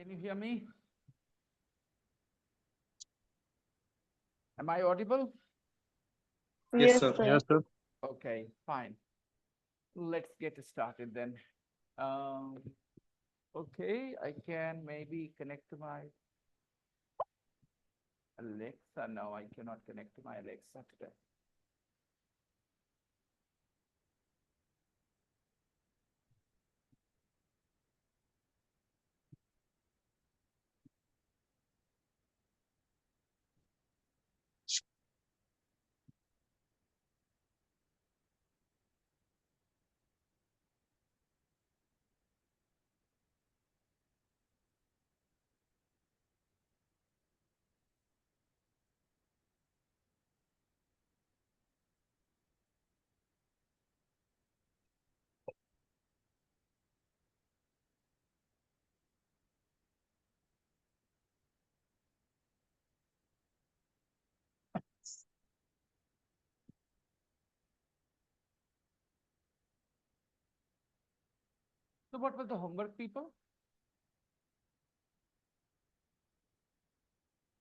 Can you hear me? Am I audible? Yes, Yes, sir. sir. Yes, sir. Okay, fine. Let's get started then. Um, okay, I can maybe connect to my Alexa. No, I cannot connect to my Alexa today. So what was the homework, people?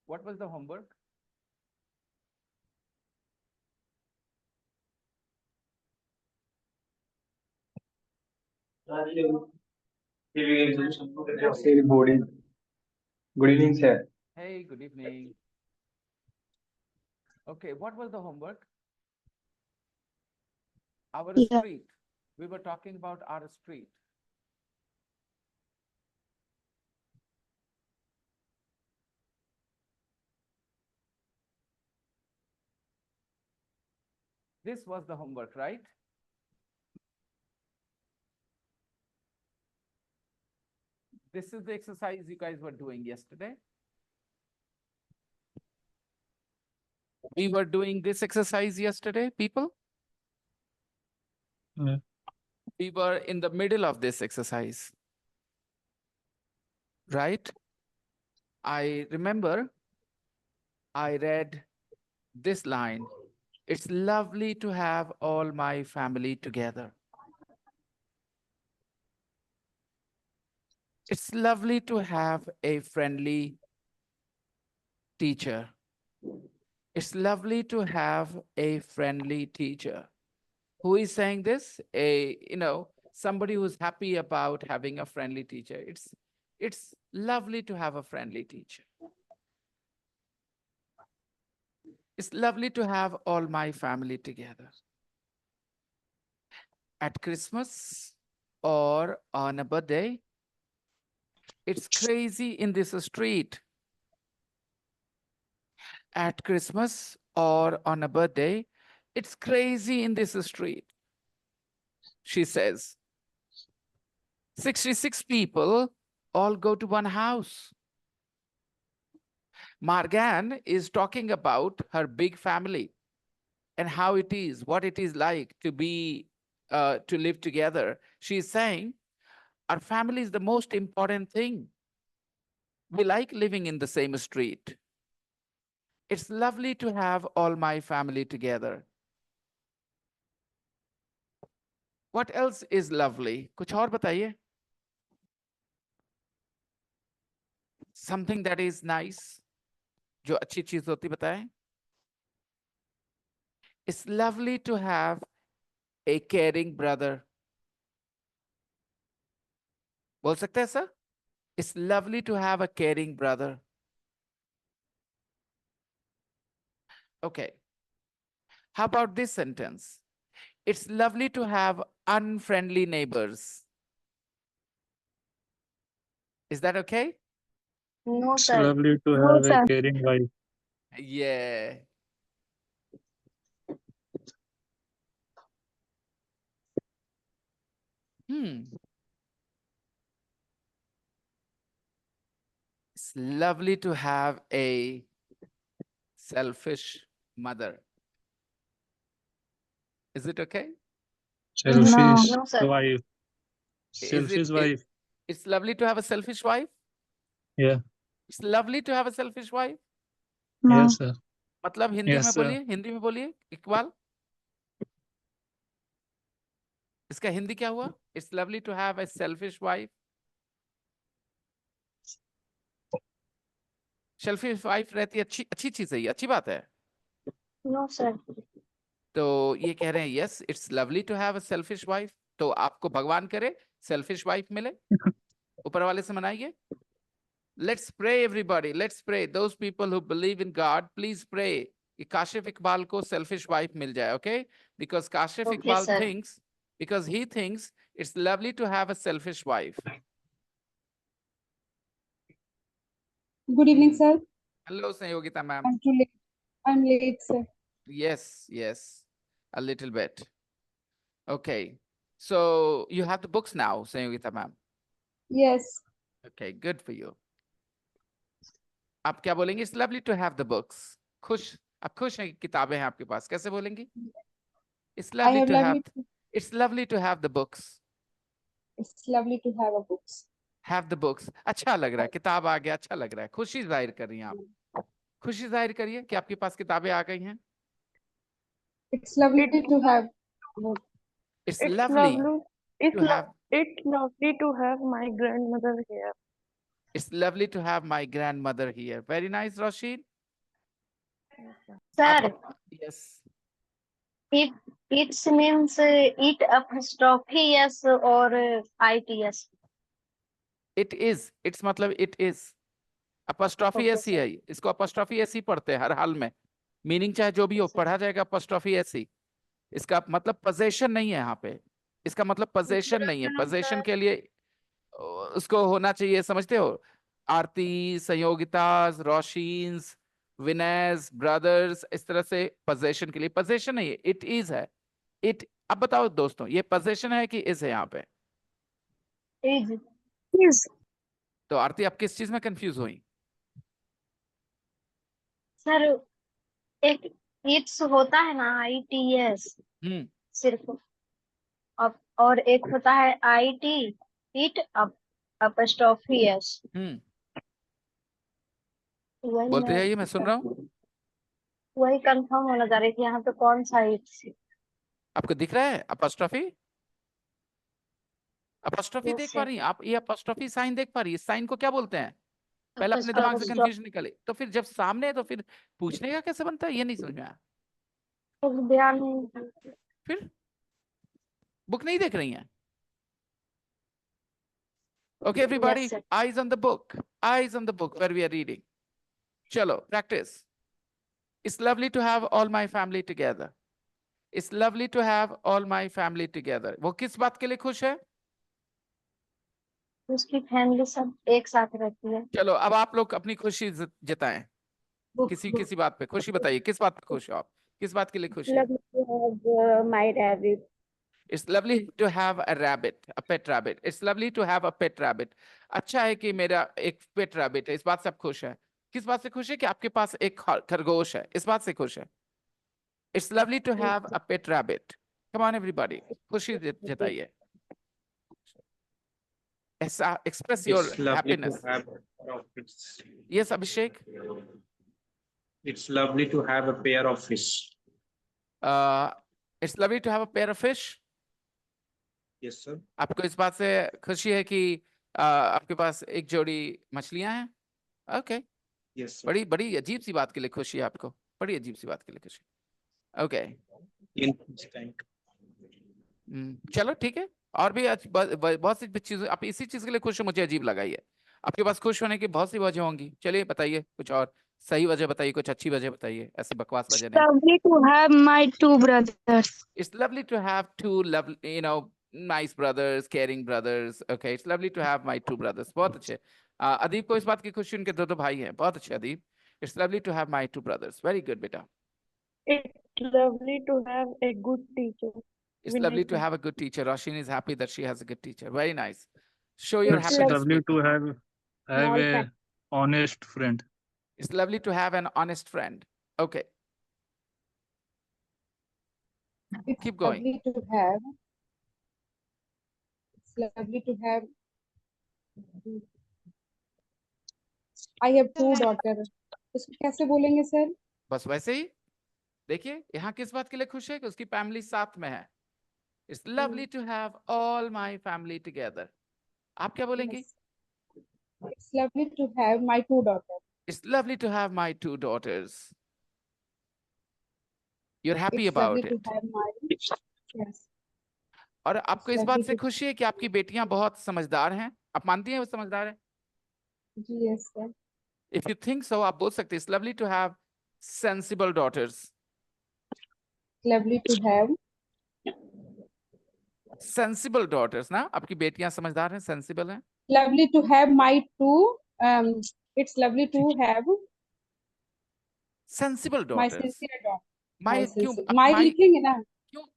What was the homework? Sir, good evening, sir. Hey, good evening. Okay, what was the homework? Our Yeah. street. We were talking about our street. This was the homework, right? This is the exercise you guys were doing yesterday. We were doing this exercise yesterday, people. Yeah. We were in the middle of this exercise, right? I remember I read this line. It's lovely to have all my family together. It's lovely to have a friendly teacher. It's lovely to have a friendly teacher. Who is saying this? Somebody who's happy about having a friendly teacher. It's lovely to have a friendly teacher. It's lovely to have all my family together. At Christmas or on a birthday, it's crazy in this street. At Christmas or on a birthday, it's crazy in this street. She says, 66 people all go to one house. Margan is talking about her big family and how it is, what it is like to live together. She's saying our family is the most important thing. We like living in the same street. It's lovely to have all my family together. What else is lovely? कुछ और बताइए. Something that is nice. जो अच्छी चीज होती बताएं. It's lovely to have a caring brother. बोल सकते हैं sir? It's lovely to have a caring brother. Okay. How about this sentence? It's lovely to have unfriendly neighbors. Is that okay? No, It's sir. lovely to No, have a sir. caring wife. Yeah. It's lovely to have a selfish mother. Is it okay? Selfish No, sir. wife. Is Selfish wife. it's lovely to have a selfish wife? Yeah. It's lovely to have a selfish wife. No. Yes, sir. मतलब Hindi Yes, में sir. बोलिए, हिंदी में बोलिए इकबाल. इसका हिंदी क्या हुआ? It's lovely to have a selfish wife. Selfish wife रहती है, अच्छी अच्छी चीज है, ये अच्छी बात है। No, sir. तो ये कह रहे हैं yes it's lovely to have a selfish wife. तो आपको भगवान करे सेल्फिश वाइफ मिले, ऊपर वाले से मनाइए। Let's pray everybody, let's pray those people who believe in God, please pray कि काशिफ इकबाल को सेल्फिश वाइफ मिल जाए, okay? Because Kashif Okay, Iqbal sir. Thinks, because he thinks it's lovely to have a selfish wife. Good evening, Hmm. sir. Hello, Sayogita ma'am. I'm too late. I'm late, sir. Yes, yes, a little bit. Okay, so you have the books now, Sayogita ma'am. Yes. Okay, good for you. आप क्या बोलेंगे? It's lovely to have the books. खुश, आप खुश हैं कि किताबें हैं आपके पास, कैसे बोलेंगी? It's I lovely have to have. lovely. It's lovely to have the books. It's lovely to have a books. Have the books. अच्छा लग रहा है, किताब आ गया, अच्छा लग रहा है, खुशी जाहिर कर रही हैं आप। खुशी जाहिर करिए कि आपके पास किताबें आ गई हैं। It's lovely to have. It's It's lovely lovely. It's, to lo- have. it's lovely to have my grandmother here. It's lovely to have my grandmother here. Very nice, Rashid. Sir, Yes. it means it apostrophe yes or its. It is. It's मतलब it is. Apostrophe Okay, ऐसी है, इसको apostrophe ऐसी पढ़ते हैं हर हाल में। Meaning चाहे जो भी हो, पढ़ा जाएगा apostrophe ऐसी। इसका मतलब possession नहीं है यहाँ पे। इसका मतलब possession नहीं है। possession के लिए उसको होना चाहिए, समझते हो? आरती, संयोगिता, रोशीन्स, विनयस, ब्रदर्स, इस तरह से possession के लिए। possession नहीं है, it is है। it, अब बताओ दोस्तों, ये possession है कि is है यहाँ पे? Is. Is. तो आरती आप किस चीज में कंफ्यूज हुई? सर एक इट्स होता है ना ITS सिर्फ, और एक होता है IT इट अपस्ट्रॉफी एस। बोलते जाइए, मैं सुन रहा हूँ। वही कंफर्म होना चाह रही थी यहाँ पे कौन सा इट्स। आपको दिख रहा है अपॉस्ट्रोफी? अपॉस्ट्रोफी Yes, देख sir. पा रही हैं आप? ये अपॉस्ट्रोफी साइन देख पा रही है? साइन को क्या बोलते हैं? पहले अपने दिमाग से कंफ्यूजन निकाले, तो फिर जब सामने है तो फिर पूछने का कैसे बनता है, ये नहीं समझ में आया। ध्यान नहीं। फिर बुक नहीं देख रही हैं? Okay everybody, Yes, sir. eyes on the book, eyes on the book where we are reading. चलो practice. It's lovely to have all my family together. It's lovely to have all my family together. वो किस बात के लिए खुश है? उसकी family सब एक साथ रहती है। चलो अब आप लोग अपनी खुशी जताएं, किसी बात पे खुशी बताइए। किस बात पे खुश हो आप? किस बात के लिए खुश है? Lovely to have my rabbit. It's lovely to have a rabbit, a pet rabbit. It's lovely to have a pet rabbit. अच्छा है कि मेरा एक पेट रैबिट है, इस बात से आप खुश है। किस बात से खुश है? कि आपके पास एक खरगोश है, इस बात से खुश है। It's lovely to have a pet rabbit. Come on everybody, खुशी जताइए। Express your It's lovely happiness. to have a pair of fish. Yes, Abhishek. It's lovely to have a pair of fish. It's lovely to have a pair of fish. Yes, sir. आपको इस बात से खुशी है कि आपके पास एक जोड़ी मछलियां हैं? Okay, Yes, sir. बड़ी अजीब सी बात के लिए खुशी है आपको, बड़ी अजीब सी बात के लिए खुशी। Okay, In fish tank. चलो ठीक है। और भी बहुत सी चीजें, आप इसी चीज के लिए खुश हो, मुझे अजीब लगा ये। आपके पास खुश होने की बहुत सी वजह होंगी, चलिए बताइए कुछ और सही वजह बताइए, कुछ अच्छी वजह बताइए, ऐसे बकवास वजह नहीं। Lovely to have my two brothers. It's lovely to have two lovely, nice brothers, caring brothers. Okay, it's lovely to have my two brothers. बहुत अच्छे। अदीब को इस बात की खुशी, उनके दो भाई हैं। बहुत अच्छे अदीब। It's lovely to have my two brothers. Very good, बेटा। It's lovely to have a good teacher. It's Vinay lovely to ji. have a good teacher. Roshin is happy that she has a good teacher. Very nice. Show your It's happiness. lovely with to me. have Small a fan. honest friend. It's lovely to have an honest friend. Okay, It's keep going. lovely to have. It's lovely to have. I have two daughters. इसको कैसे बोलेंगे sir? बस वैसे ही देखिए, यहाँ किस बात के लिए खुश है कि उसकी फैमिली साथ में है। It's lovely to have all my family together. आप क्या बोलेंगे? Yes. It's lovely to have my two daughters. It's lovely to have my two daughters. You're happy It's lovely about to it. have my, yes, और it's आपको इस lovely बात से to, खुशी है कि आपकी बेटियां बहुत समझदार हैं? आप मानती हैं वो समझदार है? yes, sir. If you think so, आप बोल सकते हैं, it's lovely to have sensible daughters. Lovely to have, Sensible daughters ना? आपकी बेटियां समझदार हैं, sensible हैं? lovely to have my two, it's lovely to have Sensible my daughters. sincere daughter. My My क्यों sincere, my my लिखेंगे ना?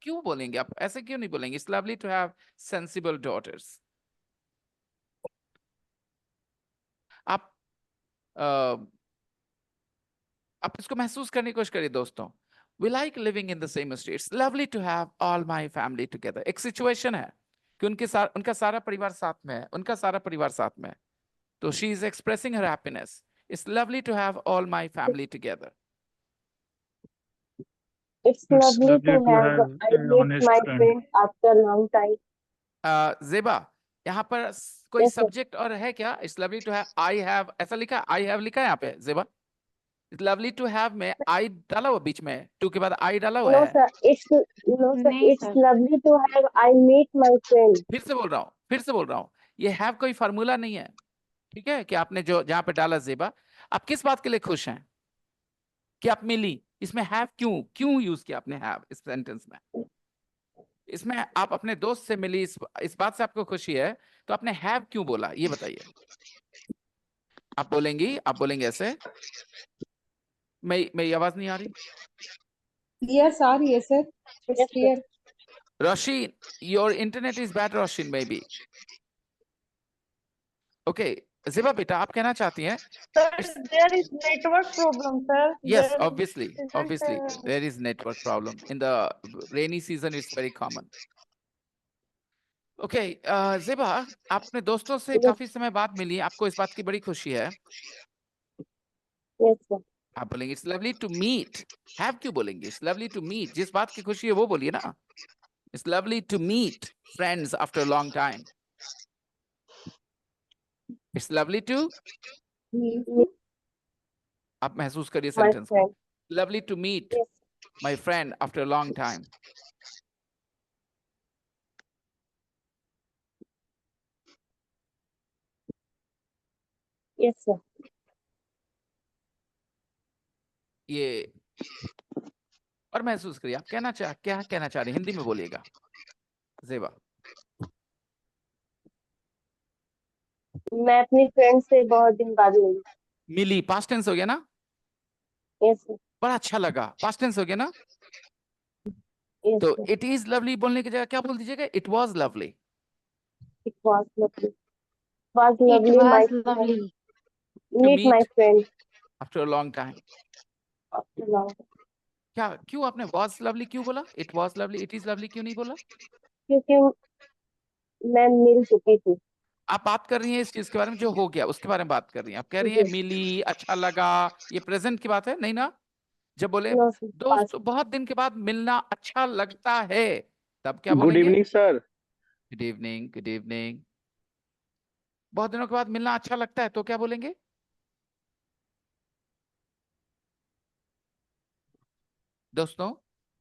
क्यों बोलेंगे आप? ऐसे क्यों नहीं बोलेंगे? It's lovely to have sensible daughters. आप आप इसको महसूस करने की कोशिश करिए दोस्तों. We like living in the same state. It's lovely to have all my family together. एक सिचुएशन है कि उनका सारा परिवार साथ में है, उनका सारा परिवार साथ में है. तो she is expressing her happiness. It's lovely to have all my family together. It's It's lovely lovely to to have have I an meet honest my friend. friend after a long time. जेबा, यहाँ पर कोई Yes, sir. Subject और है क्या? It's lovely to have I have ऐसा लिखा है, I have लिखा है यहाँ पे जेबा. It's lovely to have में I डाला हुआ बीच में, to के बाद I डाला हुआ No, है. sir. No, sir. नहीं, It's sir. lovely to have I meet my friend. फिर से बोल रहा हूँ, ये have कोई फार्मूला नहीं है, ठीक है? कि आपने जो जहाँ पे डाला जेबा, आप किस बात के लिए खुश हैं? कि आप मिली. इसमें have क्यों यूज किया आपने have इस सेंटेंस में? इसमें आप अपने दोस्त से मिली, इस बात से आपको खुशी है, तो आपने have क्यों बोला? ये बताइए. आप बोलेंगे ऐसे. मेरी आवाज नहीं आ रही? Yes, sir, yes, sir. It's Yes, sir. clear. Roshin, your internet is bad, Roshin, maybe. Okay, Ziba बेटा, आप कहना चाहती हैं? Sir, It's- there is network problem, sir. Yes, There obviously, isn't, there is network problem. In the rainy season, it's very common. Okay, Ziba, आपने दोस्तों से Yes. काफी समय बाद मिली, आपको इस बात की बड़ी खुशी है. Yes, sir. आप बोलेंगे it's lovely to meet. Have क्यों बोलेंगे? It's lovely to meet. जिस बात की खुशी है वो बोलिए ना. It's lovely to meet friends after a long time. It's lovely to. Meet आप महसूस करिए My सेंटेंस को. friend. Lovely to meet Yes. my friend after a long time. Yes, sir. ये और महसूस करिए. आप क्या कहना चाह रहे हैं? हिंदी में बोलिएगा. जेबा. मैं अपनी फ्रेंड से बहुत दिन बाद मिली. मिली, पास्ट टेंस हो गया ना? Yes, sir. बड़ा अच्छा लगा. पास्ट टेंस हो गया ना? Yes, तो sir. इट इज लवली बोलने की जगह क्या बोल दीजिएगा? It was lovely. It was lovely. Was It lovely. My was friend. lovely. Meet my meet. friend after a long time. after long. क्यों आपने वाज लवली क्यों बोला? It was lovely, it is lovely क्यों नहीं बोला? क्योंकि मैं मिल चुकी थी. आप बात कर रही हैं इस चीज के बारे में जो हो गया, उसके बारे में बात कर रही हैं. आप कह रही हैं जी. मिली, अच्छा लगा, ये प्रेजेंट की बात है नहीं ना? जब बोले No, sir. दोस्त Past. बहुत दिन के बाद मिलना अच्छा लगता है, तब क्या Good बोलेंगे? evening, sir. Good evening, good evening. बहुत दिनों के बाद मिलना अच्छा लगता है तो क्या बोलेंगे? दोस्तों,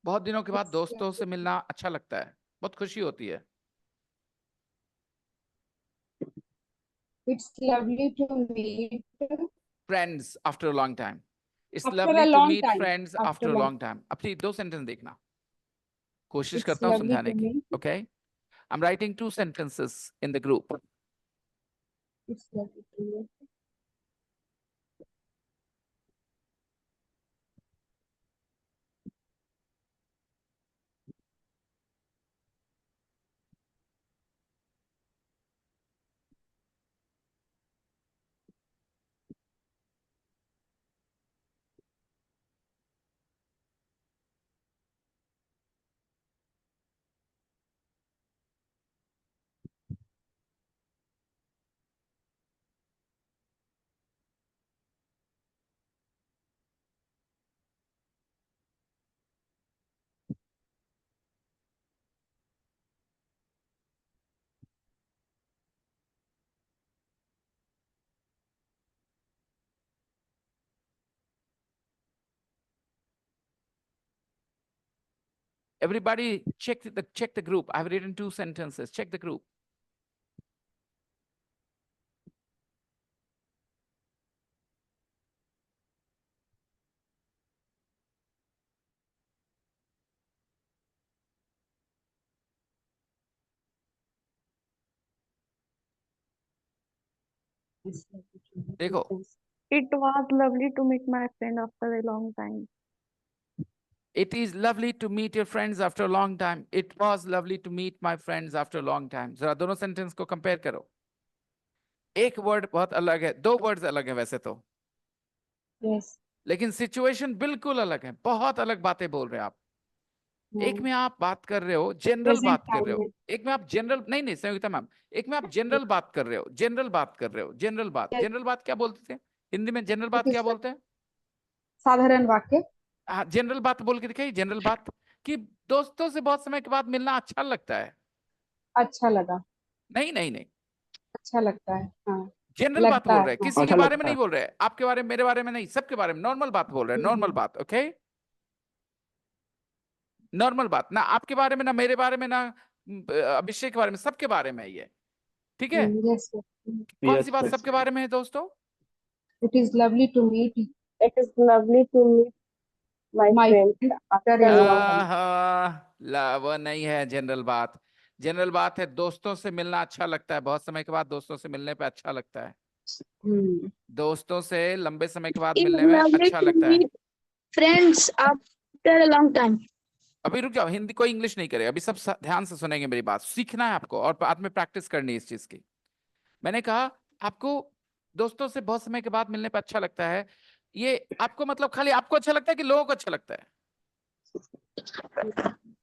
बहुत दिनों के बाद It's दोस्तों से मिलना अच्छा लगता है, बहुत खुशी होती है. It's lovely to meet Friends after a long time. It's after lovely a to long meet time. friends after a long time. अब ये दो सेंटेंस देखना. कोशिश It's करता हूँ lovely समझाने to की. meet. Okay? I'm writing 2 sentences in the group. It's lovely to meet. Everybody check the group. I've written 2 sentences. Check the group. देखो, It was lovely to meet my friend after a long time. it is lovely to meet your friends after a long time. It was lovely to meet my friends after a long time. जरा दोनों sentence को compare करो. एक word बहुत अलग है, 2 words अलग है वैसे तो, यस लेकिन सिचुएशन बिल्कुल अलग है. बहुत अलग बातें बोल रहे हैं आप. एक में आप बात कर रहे हो, जनरल Present बात कर time रहे हो. में. एक में आप जनरल नहीं संयुक्ता मैम, एक में आप जनरल बात कर रहे हो. जनरल बात कर रहे हो. जनरल बात. Yes. जनरल बात क्या बोलते थे हिंदी में? जनरल बात is क्या the- बोलते हैं? साधारण वाक्य. हाँ, जनरल बात बोल के दिखाइए. जनरल बात कि दोस्तों से बहुत समय के बाद मिलना अच्छा लगता है. अच्छा लगा. नहीं, अच्छा लगता है. हाँ. जनरल बात लगता बोल है, रहे हैं. हाँ. किसी के अच्छा बारे में लगता नहीं है. बोल रहे हैं. आपके बारे में, मेरे बारे में नहीं, सबके बारे में नॉर्मल बात बोल रहे हैं. नॉर्मल बात. ओके, नॉर्मल बात. ना आपके बारे में, ना मेरे बारे में, ना अभिषेक के बारे में, सबके बारे में ये. ठीक है. Yes, sir. कौन Yes, सी बात yes. सबके बारे में है दोस्तों? It is lovely to meet It is lovely to meet my my friend. friend after a long time. वो नहीं है जनरल बात. जनरल बात है दोस्तों से मिलना अच्छा लगता है. बहुत समय के बाद दोस्तों से मिलने पे अच्छा लगता है. दोस्तों से लंबे समय के बाद It is मिलने में lovely अच्छा to लगता है. meet friends after a long time. अभी रुक जाओ, हिंदी कोई इंग्लिश नहीं करे. अभी सब ध्यान से सुनेंगे मेरी बात. सीखना है आपको और बाद में प्रैक्टिस करनी है इस चीज की. मैंने कहा आपको दोस्तों से बहुत समय के बाद मिलने पे अच्छा लगता है. ये आपको मतलब खाली आपको अच्छा लगता है कि लोगों को अच्छा लगता है?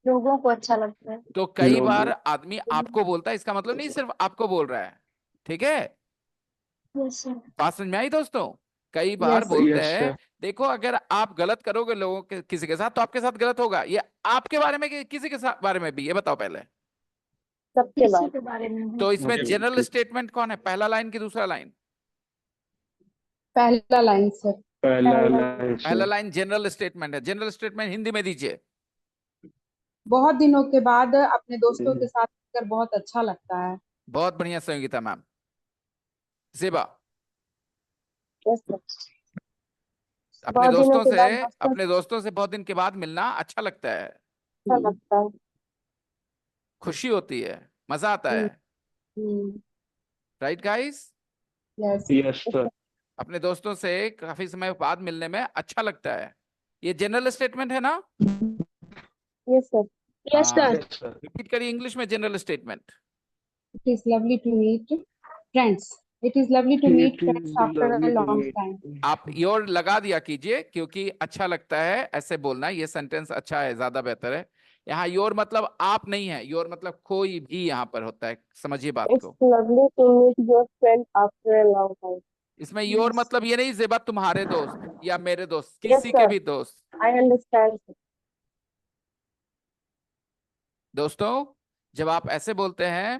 लोगों को अच्छा लगता है. तो कई लोगों बार आदमी आपको बोलता है, इसका मतलब नहीं सिर्फ आपको बोल रहा है. ठीक है, Yes, sir. बात समझ में आई दोस्तों? कई बार Yes, बोलते yes, हैं sir. देखो अगर आप गलत करोगे लोगों के किसी के साथ तो आपके साथ गलत होगा. ये आपके बारे में कि किसी के साथ बारे में भी? ये बताओ पहले. सबके किसी बाद. के बारे में तो इसमें Okay, जनरल okay. स्टेटमेंट कौन है? पहला लाइन की दूसरा लाइन? पहला लाइन सर. पहला पहला. line, पहला sir. लाइन जनरल स्टेटमेंट है. जनरल स्टेटमेंट हिंदी में दीजिए. बहुत दिनों के बाद अपने दोस्तों के साथ मिलकर बहुत अच्छा लगता है. बहुत बढ़िया संगीता मैम. जेबा, Yes, sir. अपने बहुत दिनों दोस्तों के से बाद दोस्तों अपने दोस्तों से बहुत दिन के बाद मिलना अच्छा लगता है. अच्छा लगता है. खुशी होती है, मजा आता है. Right guys? Yes. Yes, sir. अपने दोस्तों से काफी समय बाद मिलने में अच्छा लगता है. ये जनरल स्टेटमेंट है ना? Yes, sir. Yes, sir. Yes, sir. Repeat करिए इंग्लिश में general statement. It is lovely to meet friends. It is lovely to meet It friends is after a lovely to long meet. time. आप your लगा दिया कीजिए क्योंकि अच्छा लगता है ऐसे बोलना. ये सेंटेंस अच्छा है, ज्यादा बेहतर है. यहाँ योर मतलब आप नहीं है. योर मतलब कोई भी यहाँ पर होता है. समझिए बात It's को. lovely to meet your friend after a long time. इसमें योर Yes. मतलब ये नहीं जेबा तुम्हारे दोस्त या मेरे दोस्त, Yes, किसी के sir. भी दोस्त. I understand, sir. दोस्तों जब आप ऐसे बोलते हैं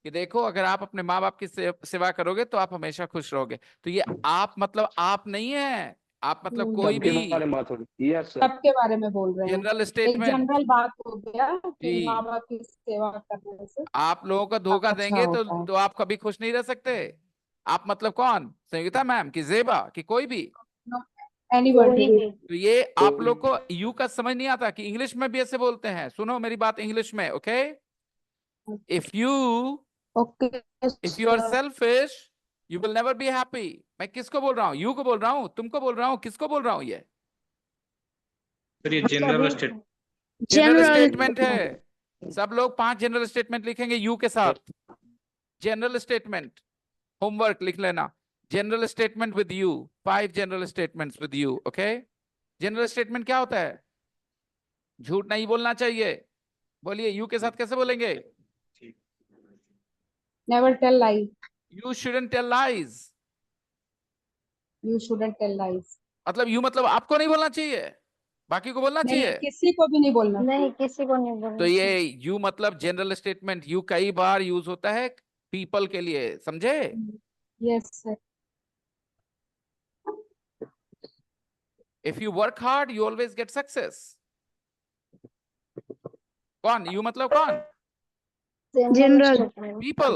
कि देखो अगर आप अपने माँ बाप की सेवा करोगे तो आप हमेशा खुश रहोगे, तो ये आप मतलब आप नहीं है. आप मतलब कोई सबके भी. बारे में बात हो रही. Yes, sir. सबके बारे में बोल रहे हैं. जनरल एक स्टेटमेंट. जनरल बात हो गया कि जी. माँ बाप की सेवा करने से आप लोगों को धोखा अच्छा देंगे होता है. तो आप कभी खुश नहीं रह सकते. आप मतलब कौन? संगीता मैम कि जेबा कि कोई भी? Anybody. कोई भी. तो ये आप लोग को यू का समझ नहीं आता कि इंग्लिश में भी ऐसे बोलते हैं. सुनो मेरी बात इंग्लिश में. Okay, if you Okay. Are sir. Selfish you will never be happy. मैं किसको बोल रहा हूँ? यू को बोल रहा हूँ, तुमको बोल रहा हूँ, किसको बोल रहा हूँ? ये Sir, ये general statement. General General. Statement है. सब लोग 5 जनरल स्टेटमेंट लिखेंगे यू के साथ. जनरल स्टेटमेंट होमवर्क लिख लेना. General statement with you. 5 general statements with you. Okay, general statement क्या होता है? झूठ नहीं बोलना चाहिए. बोलिए यू के साथ कैसे बोलेंगे? Never tell lies. You shouldn't tell lies. You shouldn't tell lies. मतलब यू मतलब आपको नहीं बोलना चाहिए, बाकी को बोलना नहीं, चाहिए. किसी को भी नहीं बोलना. नहीं, किसी को नहीं बोलना तो ये चाहिए. यू मतलब जनरल स्टेटमेंट. यू कई बार यूज होता है पीपल के लिए. समझे? Yes, sir. If you work hard, you always get success. कौन? यू मतलब कौन? General. statement. People.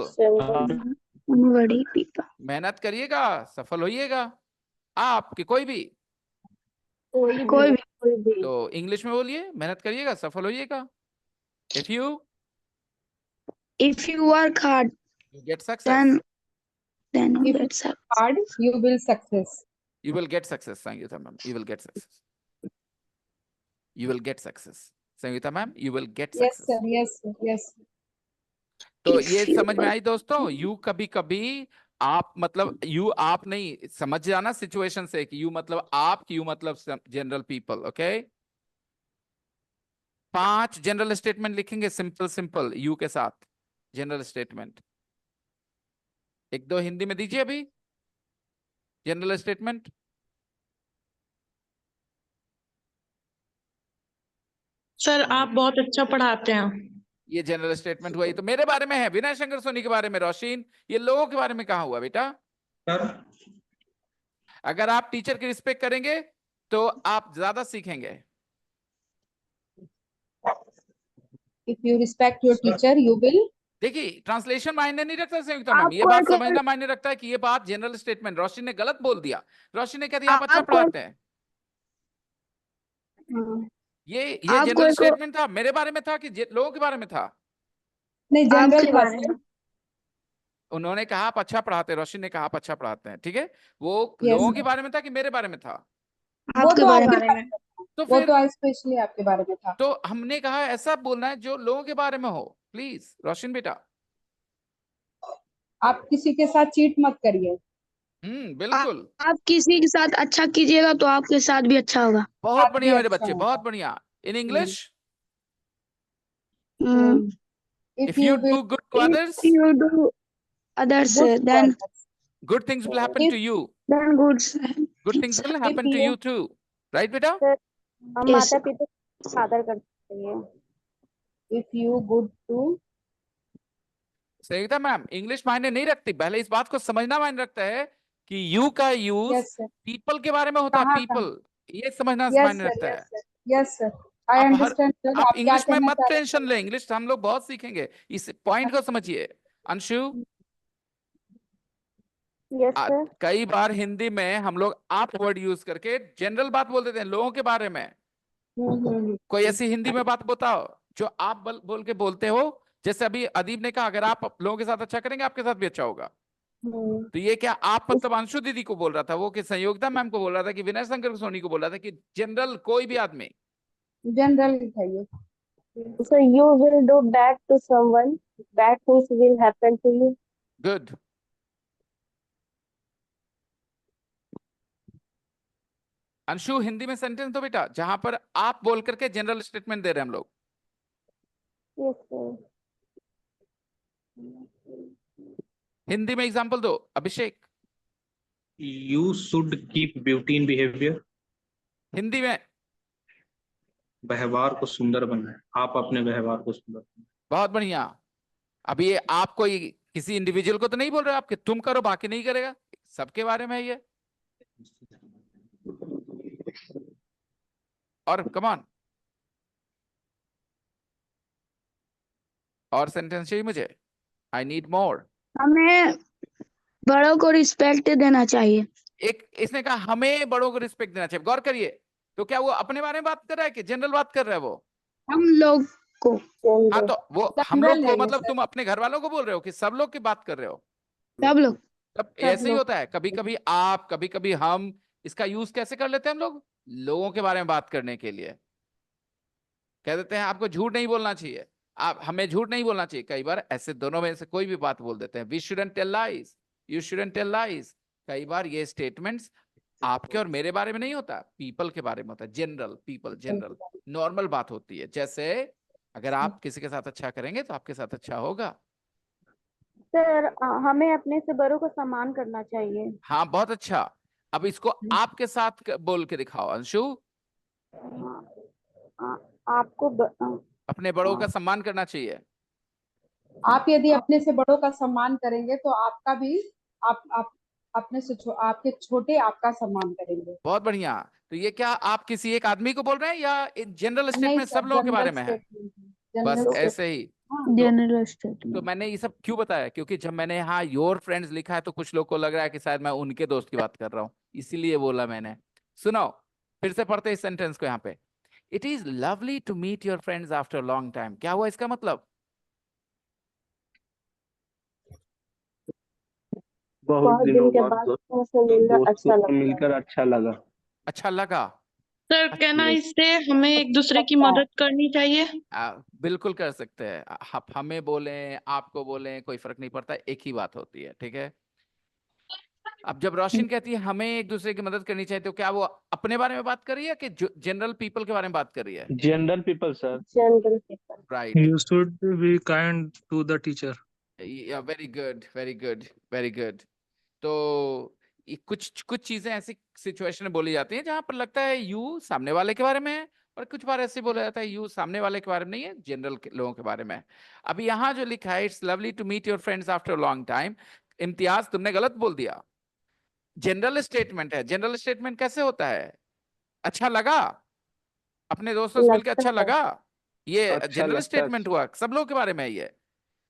Anybody, people. मेहनत करिएगा, सफल होइएगा। आप कि कोई भी? कोई भी. तो इंग्लिश में बोलिए, मेहनत करिएगा, सफल होइएगा। If you If you work hard, get success, then you If get success. hard, you will success. you will get success, Sangeeta ma'am. You will get success. You will get success. Sangeeta ma'am, you will get Yes, success. sir. Yes, sir. Yes. तो If ये you समझ में work- आई दोस्तों? You कभी कभी आप मतलब you आप नहीं समझ जाना सिचुएशन से कि यू मतलब आप, यू मतलब general people. Okay, 5 general statement लिखेंगे सिंपल सिंपल यू के साथ। जनरल स्टेटमेंट 1-2 हिंदी में दीजिए अभी। जनरल स्टेटमेंट सर आप बहुत अच्छा पढ़ाते हैं। ये जनरल स्टेटमेंट हुआ। ये तो मेरे बारे में है, विनय शंकर सोनी के बारे में। रोशिन, ये लोगों के बारे में कहाँ हुआ बेटा? सर अगर आप टीचर की रिस्पेक्ट करेंगे तो आप ज्यादा सीखेंगे। If you respect your teacher, you will. देखिए, ट्रांसलेशन मायने नहीं रखता संयुक्ता मैम, ये आपको बात अगर- समझना मायने रखता है कि ये बात जनरल स्टेटमेंट। रोशिन ने गलत बोल दिया। रोशिन ने कह दिया आप अच्छा आपको- पढ़ाते हैं। ये आपको जनरल एक- स्टेटमेंट था, मेरे बारे में था कि लोगों के बारे में था? नहीं, जनरल आपके बारे में। उन्होंने कहा आप अच्छा पढ़ाते हैं, रोशिन ने कहा आप अच्छा पढ़ाते हैं। ठीक है, वो Yes, लोगों sir. के बारे में था कि मेरे बारे में था? वो आपके तो बारे आपके में। बारे में था। तो वो फिर तो स्पेशली आपके बारे में था। तो हमने कहा ऐसा बोलना है जो लोगों के बारे में हो। प्लीज रोशिन बेटा। आप किसी के साथ चीट मत करिए। बिल्कुल। आप किसी के साथ अच्छा कीजिएगा तो आपके साथ भी अच्छा होगा. बहुत आप बढ़िया भी मेरे अच्छा बच्चे, होगा। बहुत बढ़िया। In English, If if you will do good to others, If you do others, good to then others. good things will happen If- to you. then good. Good things will happen to you- you too. Right बेटा? हम Yes. माता पिता का आदर करते हैं। if you good to Sangeeta ma'am, English मायने नहीं रखती। पहले इस बात को समझना मायने रखता है कि यू का यूज yes sir, पीपल के बारे में होता है। कहाँ- पीपल, ये समझना yes मायने sir, रखता है। yes sir, yes sir. I आप understand sir. आप आप क्या इंग्लिश में कहना मत चाह रहे हैं? टेंशन ले, इंग्लिश हम लोग बहुत सीखेंगे। इस पॉइंट को समझिए। Anshu, yes sir. कई बार हिंदी में हम लोग आप वर्ड यूज करके जनरल बात बोल देते हैं लोगों के बारे में। कोई ऐसी हिंदी में बात बताओ जो आप बोल के बोलते हो। जैसे अभी अदीब ने कहा अगर आप लोगों के साथ अच्छा करेंगे आपके साथ भी अच्छा होगा। तो ये क्या आप मतलब अंशु दीदी को बोल रहा था, वो कि संयोगिता मैम को बोल रहा था, कि विनय शंकर सोनी को बोल रहा था, कि जनरल कोई भी आदमी? General लिखाइए। So you will do bad to someone, bad things will happen to you. Good. Anshu, Hindi में सेंटेंस दो बेटा जहां पर आप बोल करके जनरल स्टेटमेंट दे रहे हैं हम लोग। Yes sir. हिंदी में एग्जांपल दो अभिषेक। you should keep beauty in behavior. Hindi में। व्यवहार को सुंदर बनाए, आप अपने व्यवहार को सुंदर बनाए। बहुत बढ़िया। अभी ये आप कोई किसी इंडिविजुअल को तो नहीं बोल रहे आप कि तुम करो बाकी नहीं करेगा, सबके बारे में है ये। और कमान और सेंटेंस चाहिए मुझे। I need more. हमें बड़ों को रिस्पेक्ट देना चाहिए. एक इसने कहा हमें बड़ों को रिस्पेक्ट देना चाहिए। गौर करिए, तो क्या वो अपने बारे में बात कर रहा है कि जनरल बात कर रहा है? वो हम लोग को. हाँ, तो वो हम लोग जनरल को है ये मतलब सर। तुम अपने घर वालों को बोल रहे हो कि सब लोग की बात कर रहे हो? सब लोग. तब ऐसे ही होता है, कभी कभी आप, कभी कभी हम। इसका यूज कैसे कर लेते हैं हम लोग? लोगों के बारे में बात करने के लिए कह देते हैं आपको झूठ नहीं बोलना चाहिए, आप हमें झूठ नहीं बोलना चाहिए। कई बार ऐसे दोनों में से कोई भी बात बोल देते हैं। We shouldn't tell lies, you shouldn't tell lies. कई बार ये स्टेटमेंट्स आपके और मेरे बारे में नहीं होता, पीपल के बारे में होता है। जनरल पीपल, जनरल नॉर्मल बात होती है। जैसे अगर आप किसी के साथ अच्छा करेंगे तो आपके साथ अच्छा होगा। सर हमें अपने से बड़ों का सम्मान करना चाहिए। हाँ, बहुत अच्छा। अब इसको आपके साथ बोल के दिखाओ अंशु। आपको अपने बड़ों का सम्मान करना चाहिए। आप यदि अपने से बड़ों का सम्मान करेंगे तो आपका भी आप अपने से आपके छोटे आपका सम्मान करेंगे। बहुत बढ़िया। तो ये क्या आप किसी एक आदमी को बोल रहे हैं या जनरल नहीं स्टेटमेंट सर, सब लोगों के बारे जनरल में है? स्टेटमेंट है। बस जनरल ऐसे ही। जनरल तो स्टेटमेंट। मैंने ये सब क्यों बताया, क्योंकि जब मैंने यहाँ योर फ्रेंड्स लिखा है तो कुछ लोग को लग रहा है कि शायद मैं उनके दोस्त की बात कर रहा हूँ, इसीलिए बोला मैंने। सुनो, फिर से पढ़ते इस सेंटेंस को यहाँ पे। It is lovely to meet your friends after long time. क्या हुआ इसका मतलब? बहुत दिन के बाद दोस्तों से मिलना अच्छा लगता है। मिलकर अच्छा लगा। अच्छा लगा। सर कहना इससे हमें एक दूसरे की लगता है। मदद करनी चाहिए। बिल्कुल कर सकते हैं आप, हमें बोलें आपको बोलें कोई फर्क नहीं पड़ता, एक ही बात होती है, ठीक है। अब जब रोशन कहती है हमें एक दूसरे की मदद करनी चाहिए, तो क्या वो अपने बारे में बात कर रही है कि जनरल पीपल के बारे में बात कर रही है? General people sir. General people. Right. You should be kind to the teacher. Very good, very good, very good. तो कुछ कुछ चीजें ऐसी सिचुएशन में बोली जाती हैं जहां पर लगता है यू सामने वाले के बारे में है, और कुछ बार ऐसे बोला जाता है यू सामने वाले के बारे में नहीं है, जनरल लोगों के बारे में है। अभी यहाँ जो लिखा है it's lovely to meet your friends after long time, Imtiaz तुमने गलत बोल दिया। जनरल स्टेटमेंट है। जनरल स्टेटमेंट कैसे होता है? अच्छा लगा, अपने दोस्तों से मिलकर लगता अच्छा है। लगा, ये अच्छा जनरल लगता है। स्टेटमेंट हुआ। सब लोगों के बारे में है ये,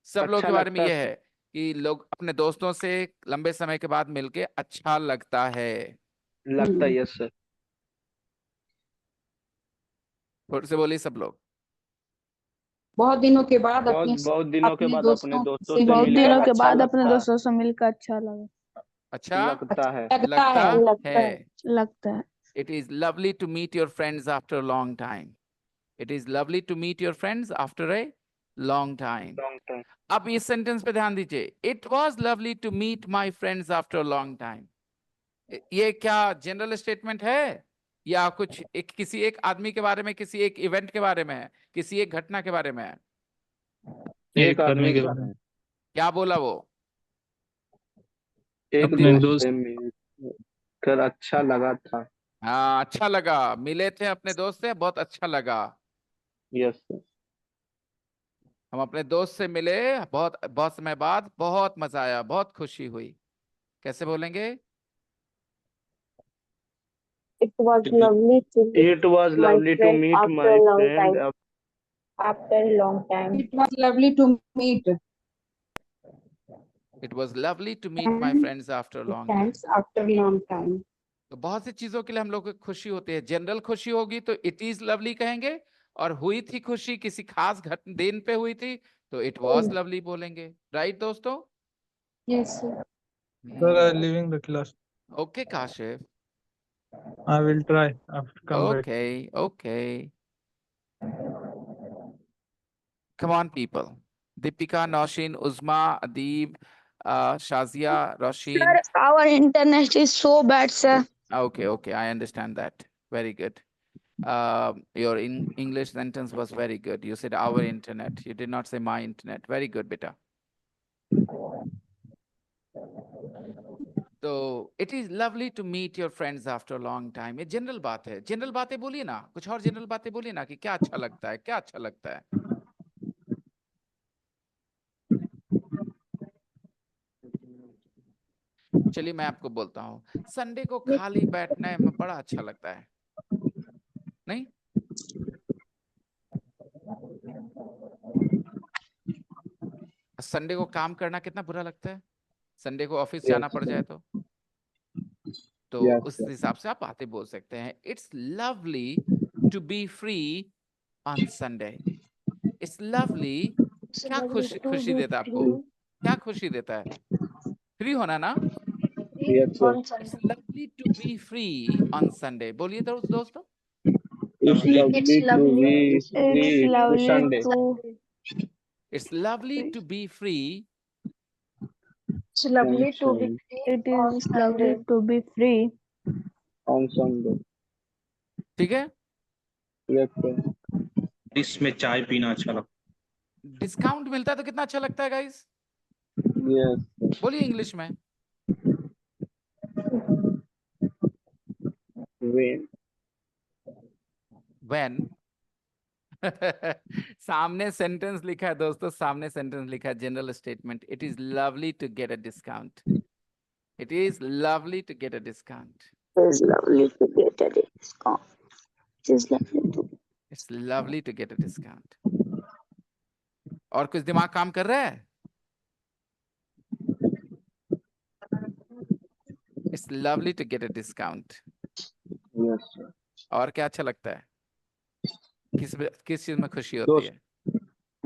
सब लोगों अच्छा के बारे में लगता ये है। है कि लोग अपने दोस्तों से लंबे समय के बाद मिलके अच्छा लगता है। लगता है, यस सर। फिर से बोलिए सब लोग। बहुत दिनों के बाद बहुत बहुत दिनों के अपने बाद अपने दोस्तों से से बहुत मिलकर दिनों के अच्छा बाद अपने लगता है। दोस्तों से मिलकर अच्छा लगा अच्छा लगता है। लगता है। लगता लगता है। है। लगता है। It is lovely to meet your friends after a long time. It is lovely to meet your friends after a long time. Long time. अब इस सेंटेंस पे ध्यान दीजिए। It was lovely to meet my friends after a long time. ये क्या general statement है या कुछ एक किसी एक आदमी के बारे में, किसी एक इवेंट के बारे में है, किसी एक घटना के बारे में है? एक आदमी के बारे में। क्या बोला वो? एक अपने दोस्त दोस्त से मिलकर अच्छा लगा था। हाँ, अच्छा लगा, मिले थे अपने दोस्त से, बहुत अच्छा लगा। Yes sir. हम अपने दोस्त से मिले बहुत बहुत समय बाद, बहुत मजा आया, बहुत खुशी हुई। कैसे बोलेंगे? It was lovely to meet it was my lovely to friend meet after my a long friend. time. After a long time. It was lovely to meet It was lovely to meet my friends after a long time. Friends after a long time. तो बहुत सी चीजों के लिए हम लोग को खुशी होती है। जनरल खुशी होगी तो इट इज लवली कहेंगे, और हुई थी खुशी किसी खास दिन पे हुई थी तो इट वॉज लवली बोलेंगे। राइट दोस्तों? yes sir. Sir, I'm leaving the class. Okay Kashif, I will try after come back. okay, okay. Come on, people. Deepika, Noshin, Uzma, Adib, Shazia, Roshin. Sir, our internet is so bad, sir. Okay, okay, I understand that. Very good. Your English sentence was very good. You said our internet. You did not say my internet. Very good, beta. So it is lovely to meet your friends after a long time. ये general बात है। General बातें बोलिए ना, कुछ और general बातें बोलिए ना कि क्या अच्छा लगता है, क्या अच्छा लगता है। चलिए मैं आपको बोलता हूँ, संडे को खाली बैठने में बड़ा अच्छा लगता है, नहीं? संडे को काम करना कितना बुरा लगता है, संडे को ऑफिस जाना पड़ जाए तो उस हिसाब से आप बातें बोल सकते हैं। It's lovely to be free on Sunday. It's lovely. क्या खुशी देता है आपको? क्या खुशी देता है? फ्री होना ना? It's lovely to be free on Sunday. बोलिए दोस्तों। It's lovely to be It's free lovely Sunday. to It's lovely to be free It's lovely to be it is lovely to be free on Sunday. ठीक है। Yes sir. इसमें चाय पीना अच्छा लगता discount मिलता है तो कितना अच्छा लगता है गाइस? Yes. बोलिए इंग्लिश में। When सामने सेंटेंस लिखा है दोस्तों, सामने सेंटेंस लिखा है general statement. It is lovely to get a discount. It is lovely to get a discount. is lovely to get a discount. It is lovely to it's lovely to get a discount. और कुछ दिमाग काम कर रहा है? It's lovely to get a discount. Yes, sir. और क्या अच्छा लगता है? किस चीज में खुशी होती है?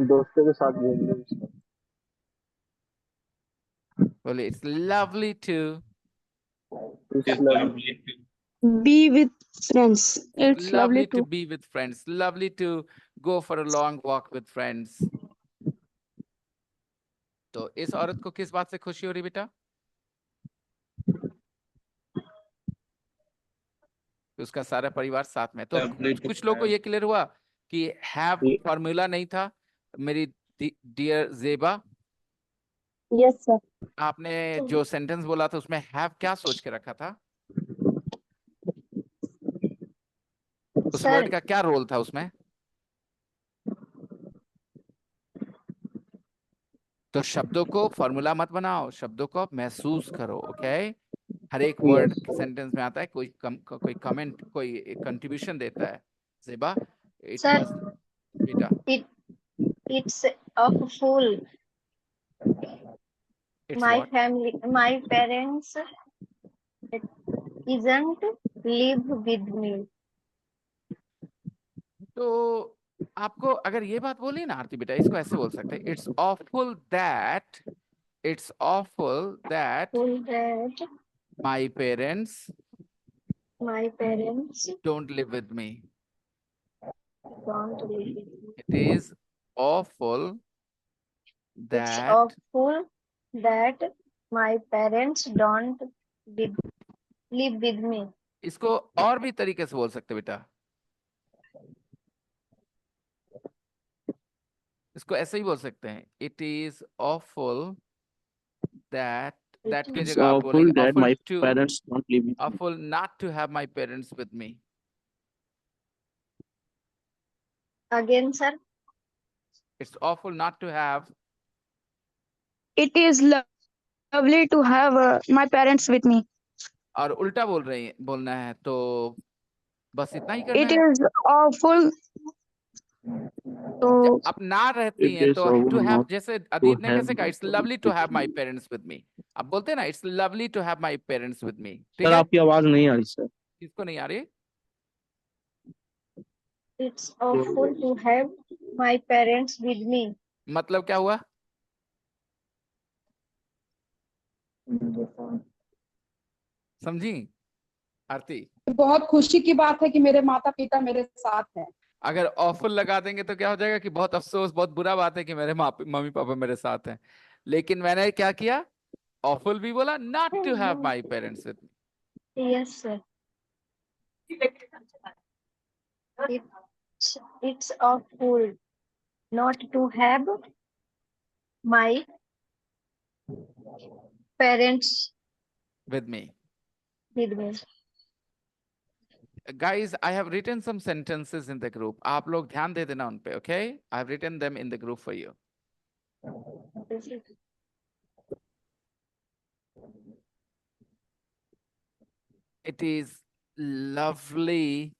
दोस्तों के साथ घूमने में sir. बोले it's lovely to It's It's lovely. lovely to Be with friends. It's lovely to to. be with friends, lovely to go for a long walk with friends। तो इस औरत को किस बात से खुशी हो रही बेटा? उसका सारा परिवार साथ में। तो lovely to कुछ लोगों को have ये क्लियर हुआ कि हैव ये- फॉर्मूला नहीं था। मेरी डियर जेबा, Yes, sir. आपने जो सेंटेंस बोला था उसमें हैव क्या सोच के रखा था? उस वर्ड का क्या रोल था उसमें? तो शब्दों को फॉर्मूला मत बनाओ, शब्दों को आप महसूस करो। ओके, हर एक वर्ड Yes, sir. सेंटेंस में आता है, कोई कमेंट, कोई कंट्रीब्यूशन देता है। जेबा, इट Sir, वाज बेटा, it's awful. It's My what? family, my parents isn't live with me. तो आपको अगर ये बात बोली ना आरती बेटा, इसको ऐसे बोल सकते हैं, it's awful that Full that my parents my parents don't live with me. don't live with me. It is awful It's that, awful that my parents don't live with me. इसको और भी तरीके से बोल सकते बेटा, इसको ऐसे ही बोल सकते हैं, इट इज ऑफुल दैट की It's जगह आप बोलेंगे that my awful to parents don't live with me. awful not to have my parents with me। again, sir. It's awful not to have, It is lovely to have my parents with me. और उल्टा बोलना है तो बस इतना ही करना It है। is awful to. जब आप ना रहती It हैं is तो awful टू हैव, not जैसे अदीत ने have कैसे कहा, my it's lovely parents to with have my me. Parents with me. आप बोलते हैं ना, it's lovely to have my parents with me. ठीक सर है, आपकी आवाज नहीं आ रही सर। किसको नहीं आ रही? It's awful to have my parents with me. मतलब क्या हुआ? समझी आरती? बहुत खुशी की बात है कि मेरे माता पिता मेरे साथ हैं। अगर ऑफुल लगा देंगे तो क्या हो जाएगा कि बहुत अफसोस, बहुत बुरा बात है कि मेरे मम्मी पापा मेरे साथ हैं। लेकिन मैंने क्या किया, ऑफुल भी बोला, not to have my parents with me. Yes, sir. It's awful not to have my parents with me। with me. Guys, I have written some sentences in the group, आप लोग ध्यान दे देना उन पे। Okay, I have written them in the group for you। It is lovely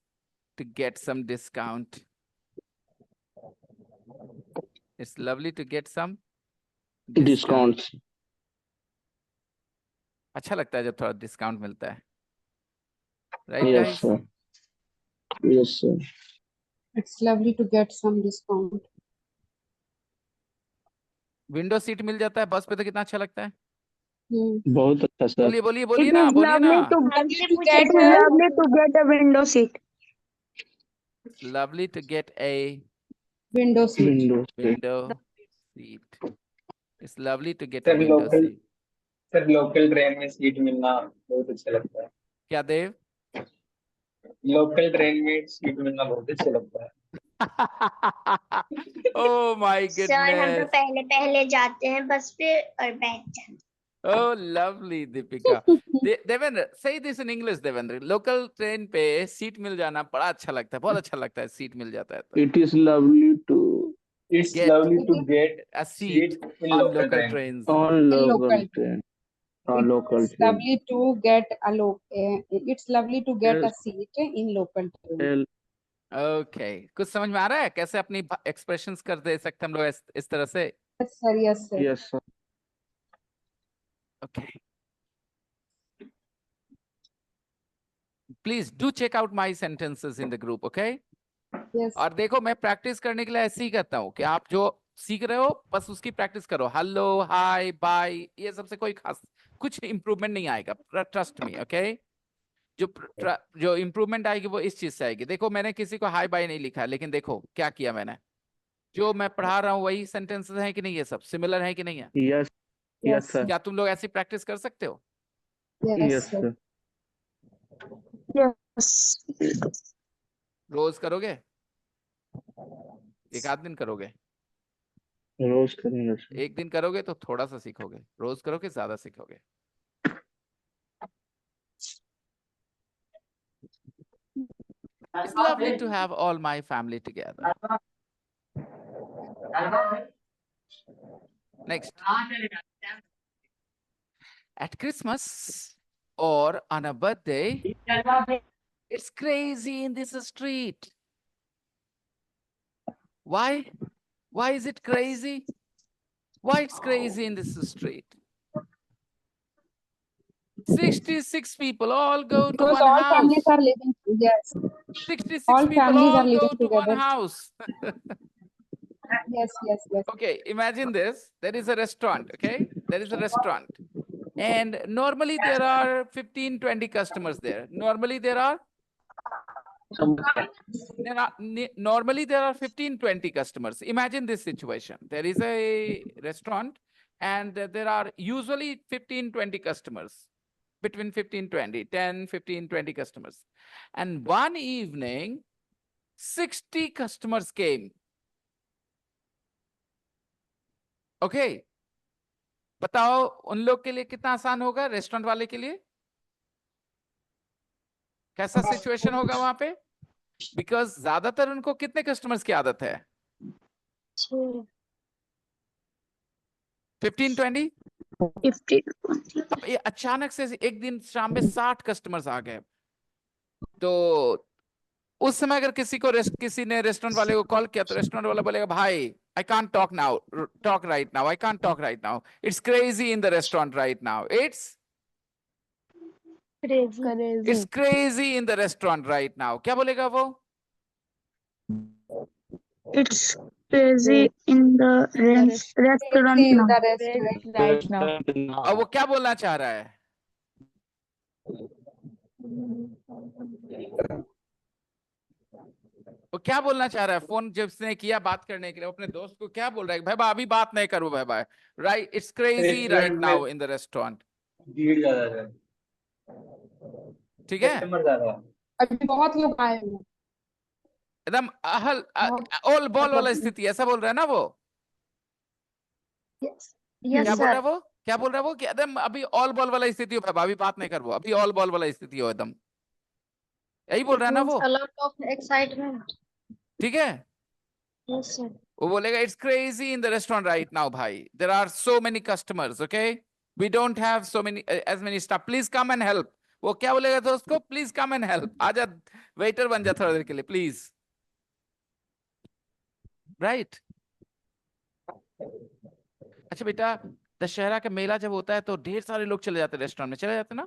to get some discount। It's lovely to get some discount। Discounts. अच्छा लगता है जब थोड़ा डिस्काउंट मिलता है, right Yes guys? sir. Yes sir. It's lovely to get some discount. Window seat मिल जाता है बस पे तो कितना अच्छा लगता है। बहुत अच्छा सर। बोलिए बोलिए बोलिए It ना, is बोलिए ना। lovely to Lovely get. to It get is lovely to get a window seat. It's lovely to get a Window seat. Windows. window seat। It's lovely to get a sir window local seat। Sir local train में seat मिलना बहुत अच्छा लगता है। क्या देव? Local train में seat मिलना बहुत अच्छा लगता है। Oh my सर हम तो goodness। पहले पहले जाते हैं बस पे और बैठ जाते हैं। Oh, lovely, Deepika। Devendra, say this in English, Devendra. Local train पे सीट मिल जाना बड़ा अच्छा लगता है, बहुत अच्छा लगता है, सीट मिल जाता है तो। It is lovely to It's Get lovely to get a seat in on local local train. trains। on local local. train. On local It's train. lovely to get a it's lovely to get a seat in local train. Okay, कुछ समझ में आ रहा है कैसे अपनी expressions कर दे सकते हम लोग इस तरह से? Yes, sir. Yes, sir. Yes, sir. Okay. Please do check out my sentences in the group, okay? Yes. और देखो, मैं प्रैक्टिस करने के लिए ऐसे ही करता हूँ कि आप जो सीख रहे हो बस उसकी प्रैक्टिस करो। हेलो, हाय, बाय, ये सबसे कोई खास कुछ इम्प्रूवमेंट नहीं आएगा, ट्रस्ट मी, ओके? जो इम्प्रूवमेंट आएगी वो इस चीज से आएगी। देखो, मैंने किसी को हाय बाय नहीं लिखा, लेकिन देखो क्या किया मैंने। जो मैं पढ़ा रहा हूँ वही सेंटेंसेस हैं कि नहीं, ये सब सिमिलर है कि नहीं है? Yes, yes, sir. क्या तुम लोग ऐसी प्रैक्टिस कर सकते हो? Yes, Yes, sir. sir. Yes. रोज करोगे? एक आध दिन करोगे? रोज करेंगे sir. एक दिन करोगे तो थोड़ा सा सीखोगे, रोज करोगे ज्यादा सीखोगे। It's lovely to have all my family together. Next. At Christmas or on a birthday, it's crazy in this street. Why? Why is it crazy? Why it's crazy in this street? 66 people all go to Because one all house. families are living. Yes. 66 all people families are all go living to one together. house. Yes, yes, yes. Okay, imagine this. There is a restaurant, okay? There is a restaurant. And normally there are 15, 20 customers there. Normally there are 15, 20 customers. Imagine this situation. There is a restaurant and there are usually 15, 20 customers. Between 15, 20, 10, 15, 20 customers. And one evening, 60 customers came. Okay. बताओ उन लोग के लिए कितना आसान होगा, restaurant वाले के लिए कैसा सिचुएशन होगा वहां पे? बिकॉज ज्यादातर उनको कितने कस्टमर्स की आदत है? 15, 20? 50. अब ये अचानक से एक दिन शाम में 60 कस्टमर्स आ गए, तो उस समय अगर किसी ने रेस्टोरेंट वाले को कॉल किया तो रेस्टोरेंट वाला बोलेगा, भाई I can't talk right now. I can't talk right now. It's crazy in the restaurant right now. It's crazy in the restaurant right now. क्या बोलेगा वो? It's crazy in the restaurant In now. the restaurant right now. अब वो क्या बोलना चाह रहा है? वो क्या बोलना चाह रहा है? फोन जब उसने किया बात करने के लिए अपने दोस्त को क्या बोल रहा है? भाई अभी बात नहीं करो भाई, right? It's crazy right now in the restaurant. ठीक है, अभी बहुत लोग आए हैं। एकदम ऑल बॉल वाला स्थिति, ऐसा बोल रहा है ना वो? क्या बोल रहा है वो? क्या बोल रहा है वो कि एकदम अभी ऑल बॉल वाला स्थिति हो भाई, अभी बात नहीं करो, अभी ऑल बॉल वाला स्थिति हो एकदम, यही बोल रहा है ना वो? A lot of excitement. ठीक है, Yes, sir. वो बोलेगा it's crazy in the restaurant right now भाई, there are so many customers, okay, we don't have so many as many staff, please come and help. वो क्या बोलेगा दोस्त को? प्लीज कम एंड हेल्प, आजा waiter बन जा थोड़ा देर के लिए प्लीज, राइट? अच्छा बेटा, दशहरा का मेला जब होता है तो ढेर सारे लोग चले जाते हैं रेस्टोरेंट में, चले जाते ना?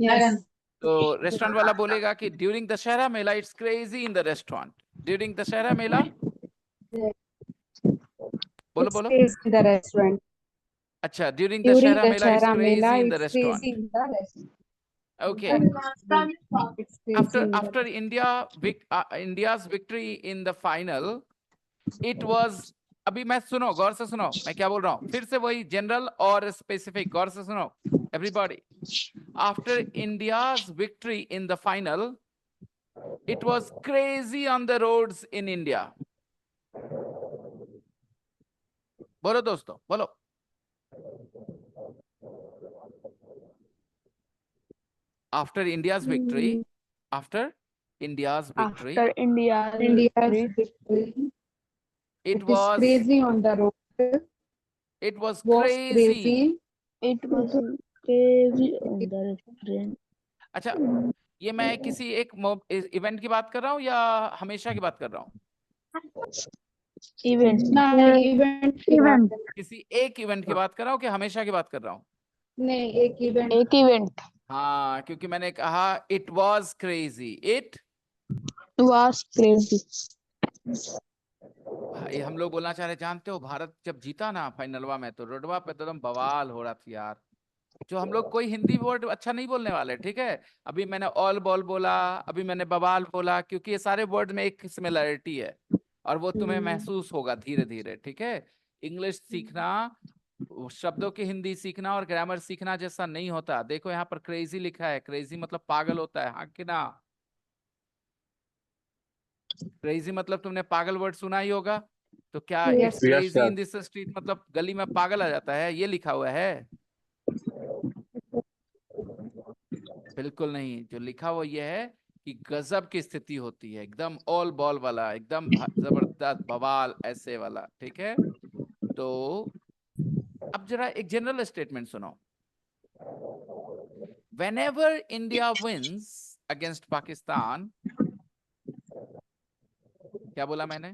Yes. तो रेस्टोरेंट वाला बोलेगा कि during Dussehra mela it's crazy in the restaurant, during Dussehra mela. बोलो बोलो। It's crazy in the restaurant. अच्छा, during During Dussehra mela it's Dashera crazy Mela, in the it's restaurant. crazy in the restaurant. Okay. It's crazy in the After India's victory in the final, it was, अभी मैं सुनो, गौर से सुनो मैं क्या बोल रहा हूँ, फिर से वही जनरल और स्पेसिफिक, गौर से सुनो everybody. After India's victory in the final, it was crazy on the roads in India. बोलो दोस्तों, बोलो। After India's victory, after India's victory, After India's victory, it it is was crazy on the road. it was Was crazy. crazy. it was crazy on the restaurant. अच्छा, ये मैं किसी एक event की बात कर रहा हूँ या हमेशा की बात कर रहा हूँ? इवेंट नहीं, इवेंट की बात इवेंट है। किसी एक इवेंट की बात कर रहा हूँ कि हमेशा की बात कर रहा हूँ? नहीं, एक इवेंट। एक इवेंट हाँ, क्योंकि मैंने कहा it was crazy, it was crazy. भाई हम लोग बोलना चाह रहे, जानते हो भारत जब जीता ना फाइनलवा में, तो रोडवा पे तो एकदम बवाल हो रहा था यार। जो हम लोग कोई हिंदी वर्ड अच्छा नहीं बोलने वाले, ठीक है? अभी मैंने ऑल बॉल बोला, अभी मैंने बवाल बोला, क्योंकि ये सारे वर्ड में एक सिमिलरिटी है और वो तुम्हें महसूस होगा धीरे धीरे, ठीक है? इंग्लिश सीखना, शब्दों की हिंदी सीखना और ग्रामर सीखना जैसा नहीं होता। देखो यहाँ पर क्रेजी लिखा है, क्रेजी मतलब पागल होता है, हाँ कि ना? क्रेजी मतलब तुमने पागल वर्ड सुना ही होगा। तो क्या it's Yes. Yes, crazy sir. In this street मतलब गली में पागल आ जाता है, ये लिखा हुआ है? बिल्कुल नहीं। जो लिखा हुआ ये है कि गजब की स्थिति होती है, एकदम ऑल बॉल वाला, एकदम जबरदस्त बवाल ऐसे वाला, ठीक है? तो अब जरा एक जनरल स्टेटमेंट सुनो। Whenever India wins against Pakistan, क्या बोला मैंने?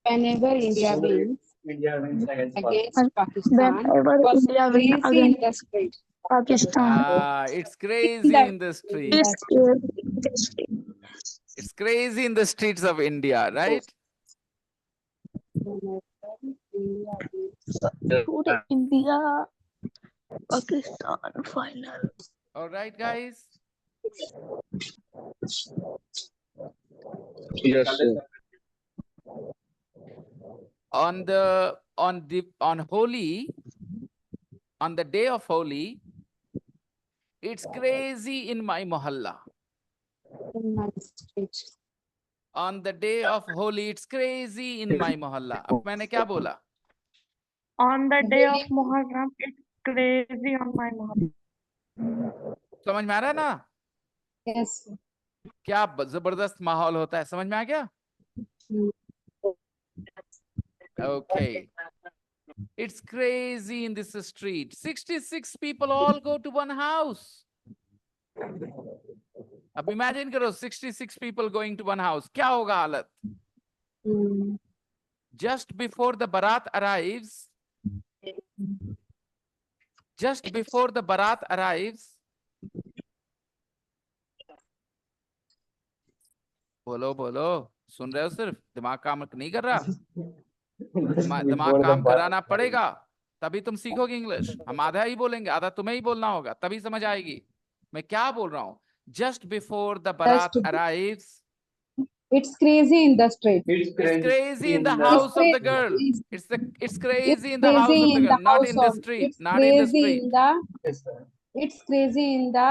Whenever India wins against Pakistan, Whenever it was India win crazy in against the street. Pakistan, It's crazy in the street. it's crazy. It's crazy in the streets of India, right? Today India Pakistan final. All right, guys. Yes, sir. On Holi, on the day of Holi, it's crazy in my mohalla. In my street. On the day of Holi, it's crazy in my mohalla. अब मैंने क्या बोला? On the day of Muharram, it's crazy on my Muharram. समझ में आ रहा है ना? Yes. क्या जबरदस्त माहौल होता है, समझ में आ गया? Okay. It's crazy in this street. 66 people all go to one house. अब imagine करो 66 people going to one house. क्या होगा हालत? Just before the Barat arrives, बोलो बोलो, सुन रहे हो? सिर्फ दिमाग काम नहीं कर रहा? दिमाग काम कराना पड़ेगा, तभी तुम सीखोगे इंग्लिश। हम आधा ही बोलेंगे, आधा तुम्हें ही बोलना होगा, तभी समझ आएगी मैं क्या बोल रहा हूँ। जस्ट बिफोर द बारात arrives, It's crazy in the street. it's crazy in the house of the girl. It's crazy in the house crazy of the in girl, the not house in the of. street, It's not in the crazy street. in the. It's crazy in the.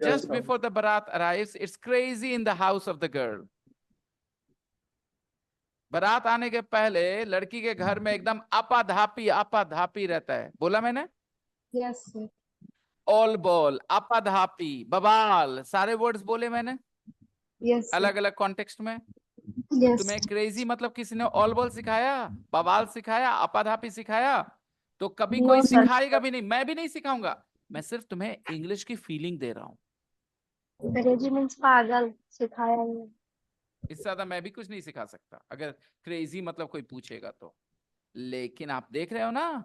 Just before the barat arrives, it's crazy in the house of the girl. बारात आने के पहले लड़की के घर में एकदम आपाधापी रहता है। बोला मैंने? Yes. Sir. ऑल बॉल, आपाधापी, बवाल, सारे वर्ड्स बोले मैंने Yes. Sir. अलग अलग कॉन्टेक्स्ट में। Yes. तुम्हें क्रेजी मतलब किसी ने ऑल बॉल सिखाया, बवाल सिखाया, आपाधापी सिखाया? तो कभी कोई सिखाएगा भी नहीं, मैं भी नहीं सिखाऊंगा। मैं सिर्फ तुम्हें इंग्लिश की फीलिंग दे रहा हूँ। क्रेजी मीन्स पागल सिखाया है। इससे ज्यादा मैं भी कुछ नहीं सिखा सकता अगर क्रेजी मतलब कोई पूछेगा तो। लेकिन आप देख रहे हो ना,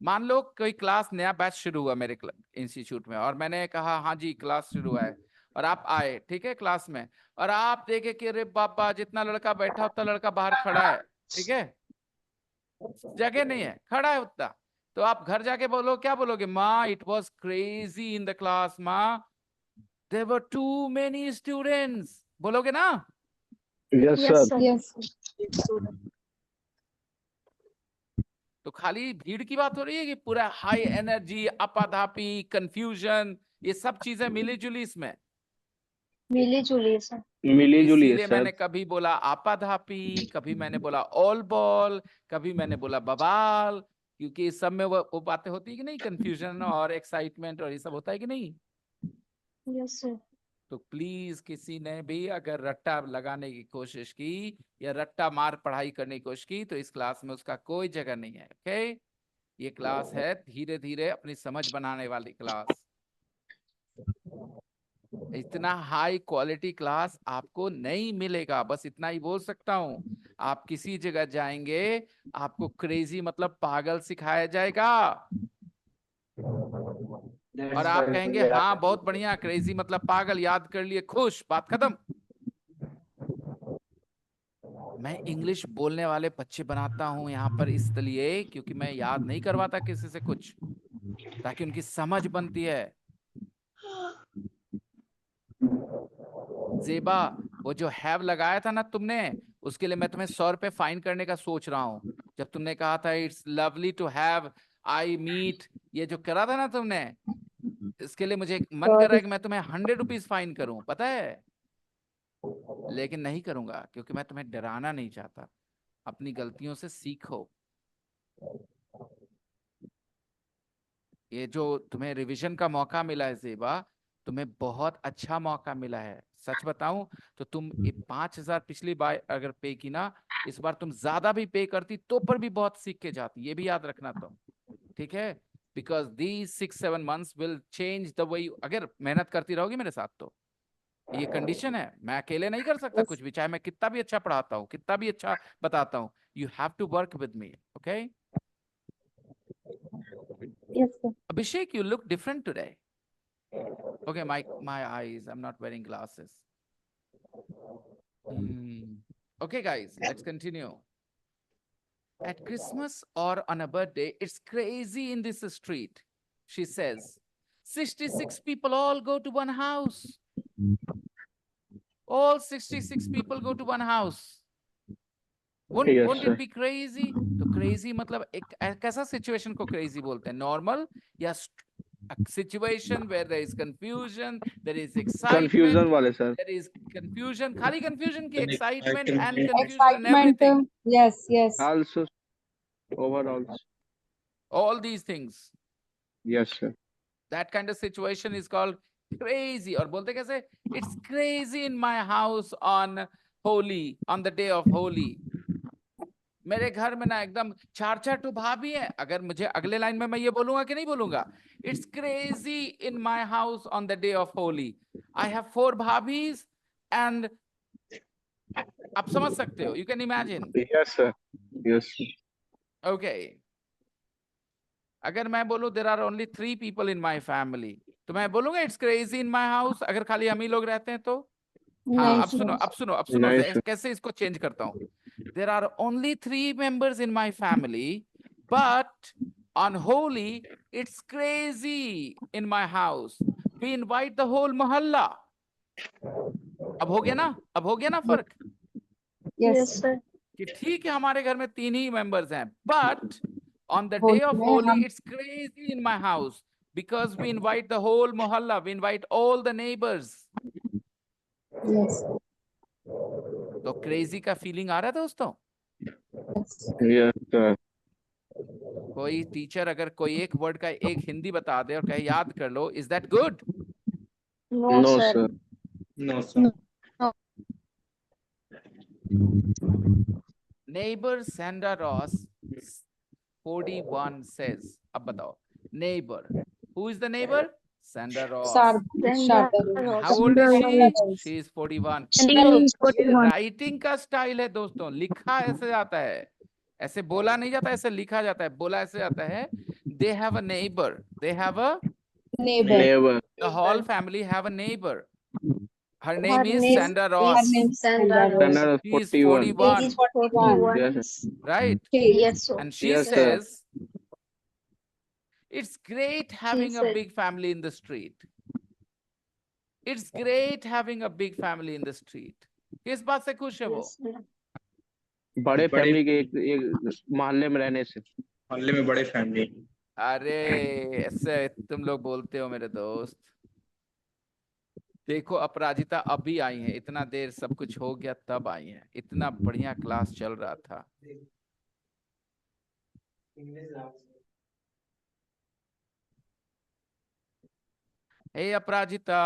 मान लो कोई क्लास नया बैच शुरू हुआ मेरे इंस्टीट्यूट में, और मैंने कहा हाँ जी क्लास शुरू हुआ है, और आप आए, ठीक है, क्लास में, और आप देखे कि अरे बाबा जितना लड़का बैठा उतना लड़का बाहर खड़ा है, ठीक है, जगह नहीं है, खड़ा है उतना। तो आप घर जाके बोलो, क्या बोलोगे? माँ it was crazy in the class, माँ there were too many students, बोलोगे ना? Yes, sir. Yes. तो खाली भीड़ की बात हो रही है कि पूरा हाई एनर्जी, अपाधापी, कंफ्यूजन, ये सब चीजें मिली जुली इसमें। मिली जुली सर। मिली-जुली है इसीलिए सर। मैंने कभी बोला आपाधापी, कभी मैंने बोला ऑल बॉल, कभी मैंने बोला बवाल, क्योंकि इस सब में वो बातें होती है कि नहीं, कंफ्यूजन और एक्साइटमेंट और ये सब होता है कि नहीं? Yes sir. तो प्लीज किसी ने भी अगर रट्टा लगाने की कोशिश की या रट्टा मार पढ़ाई करने की कोशिश की तो इस क्लास में उसका कोई जगह नहीं है। ओके, ये क्लास है धीरे धीरे अपनी समझ बनाने वाली क्लास। इतना हाई क्वालिटी क्लास आपको नहीं मिलेगा, बस इतना ही बोल सकता हूँ। आप किसी जगह जाएंगे आपको क्रेजी मतलब पागल सिखाया जाएगा और आप कहेंगे हाँ बहुत बढ़िया, क्रेजी मतलब पागल, याद कर लिए, खुश, बात खत्म। मैं इंग्लिश बोलने वाले बच्चे बनाता हूं यहाँ पर इसलिए क्योंकि मैं याद नहीं करवाता किसी से कुछ, ताकि उनकी समझ बनती है। जेबा, वो जो हैव लगाया था ना तुमने, उसके लिए मैं तुम्हें 100 रुपए फाइन करने का सोच रहा हूँ। जब तुमने कहा था it's lovely to have I meet, ये जो करा था ना तुमने, इसके लिए मुझे मन कर रहा है कि मैं तुम्हें 100 रुपीज फाइन करूं, पता है, लेकिन नहीं करूंगा क्योंकि मैं तुम्हें डराना नहीं चाहता। अपनी गलतियों से सीखो। ये जो तुम्हें रिवीजन का मौका मिला है जेबा, तुम्हें बहुत अच्छा मौका मिला है। सच बताऊं तो तुम 5,000 पिछली बार अगर पे की ना, इस बार तुम ज्यादा भी पे करती तो पर भी बहुत सीख के जाती, ये भी याद रखना तुम, ठीक है। Because these 6-7 months will change the way अगर मेहनत करती रहोगी मेरे साथ तो। ये कंडीशन है, मैं अकेले नहीं कर सकता कुछ भी, चाहे मैं कितना भी अच्छा पढ़ाता हूँ, कितना भी अच्छा बताता हूँ। You have to work with me, okay. Yes, sir. Abhishek, you look different today. Okay, my eyes, I'm not wearing glasses. Okay, guys, let's continue. At Christmas or on a birthday, it's crazy in this street. She says, 66 people all go to one house. All 66 people go to one house. Yes, Won't sir. it be crazy? तो crazy मतलब एक कैसा situation को crazy बोलते हैं? Normal या a situation where there is confusion, there is excitement, Confusion वाले sir. there is confusion, खाली confusion की, excitement and Excitement. confusion and Excitement. everything. Yes, yes. Also, overall. All these things. Yes, sir. That kind of situation is called crazy. और बोलते कैसे? It's crazy in my house on Holi, on the day of Holi. मेरे घर में ना एकदम 4 भाभी है। अगर मुझे अगले लाइन में मैं ये बोलूंगा कि नहीं बोलूंगा, it's crazy in my house on the day of Holi, I have 4 bhabhis and, आप समझ सकते हो, you can imagine. Yes, sir. Yes. Okay, अगर मैं बोलूं there are only 3 people in my family, तो मैं बोलूंगा it's crazy in my house. अगर खाली हम ही लोग रहते हैं तो हाँ, अब सुनो अब सुनो अब सुनो, Nice. कैसे इसको चेंज करता हूँ। There are only 3 members in my family, but on Holi, it's crazy in my house. We invite the whole mohalla. अब हो गया ना, अब हो गया ना फर्क Yes. sir. कि ठीक है हमारे घर में 3 ही members हैं, but on the Holi day of में Holi, हम- it's crazy in my house because we invite the whole mohalla, we invite all the neighbors. Yes. तो crazy का feeling आ रहा है दोस्तों? Yes, sir. कोई टीचर अगर कोई एक वर्ड का एक हिंदी बता दे और कहे याद कर लो, is that good? No, No, sir. sir. No, sir. Neighbor Sandra Ross 41 says, अब बताओ, neighbor, who is the neighbor? Sandra Ross. Sandra How old is she? Ross. She is 41. She ये is 41. राइटिंग का style है दोस्तों, लिखा ऐसे जाता है, ऐसे बोला नहीं जाता, ऐसे लिखा जाता है, बोला ऐसे जाता है। They have a neighbor. They have a, Neighbor. Never. the whole family have a neighbor. Her name is name- Sandra Her Ross. name is Sandra Sandra Ross. Standard She is 41. 41, Is 41. Yes, right? Yes, sir. And she Yes, sir. says, it's great having a said- big family in the street. It's great having a big family in the street. किस बात से खुश है वो? Yes, sir. बड़े family के एक मोहल्ले में रहने से। मोहल्ले में बड़े फैमिली। अरे ऐसे तुम लोग बोलते हो मेरे दोस्त। देखो अपराजिता अभी आई है, इतना देर सब कुछ हो गया तब आई है, इतना बढ़िया क्लास चल रहा था। हे अपराजिता,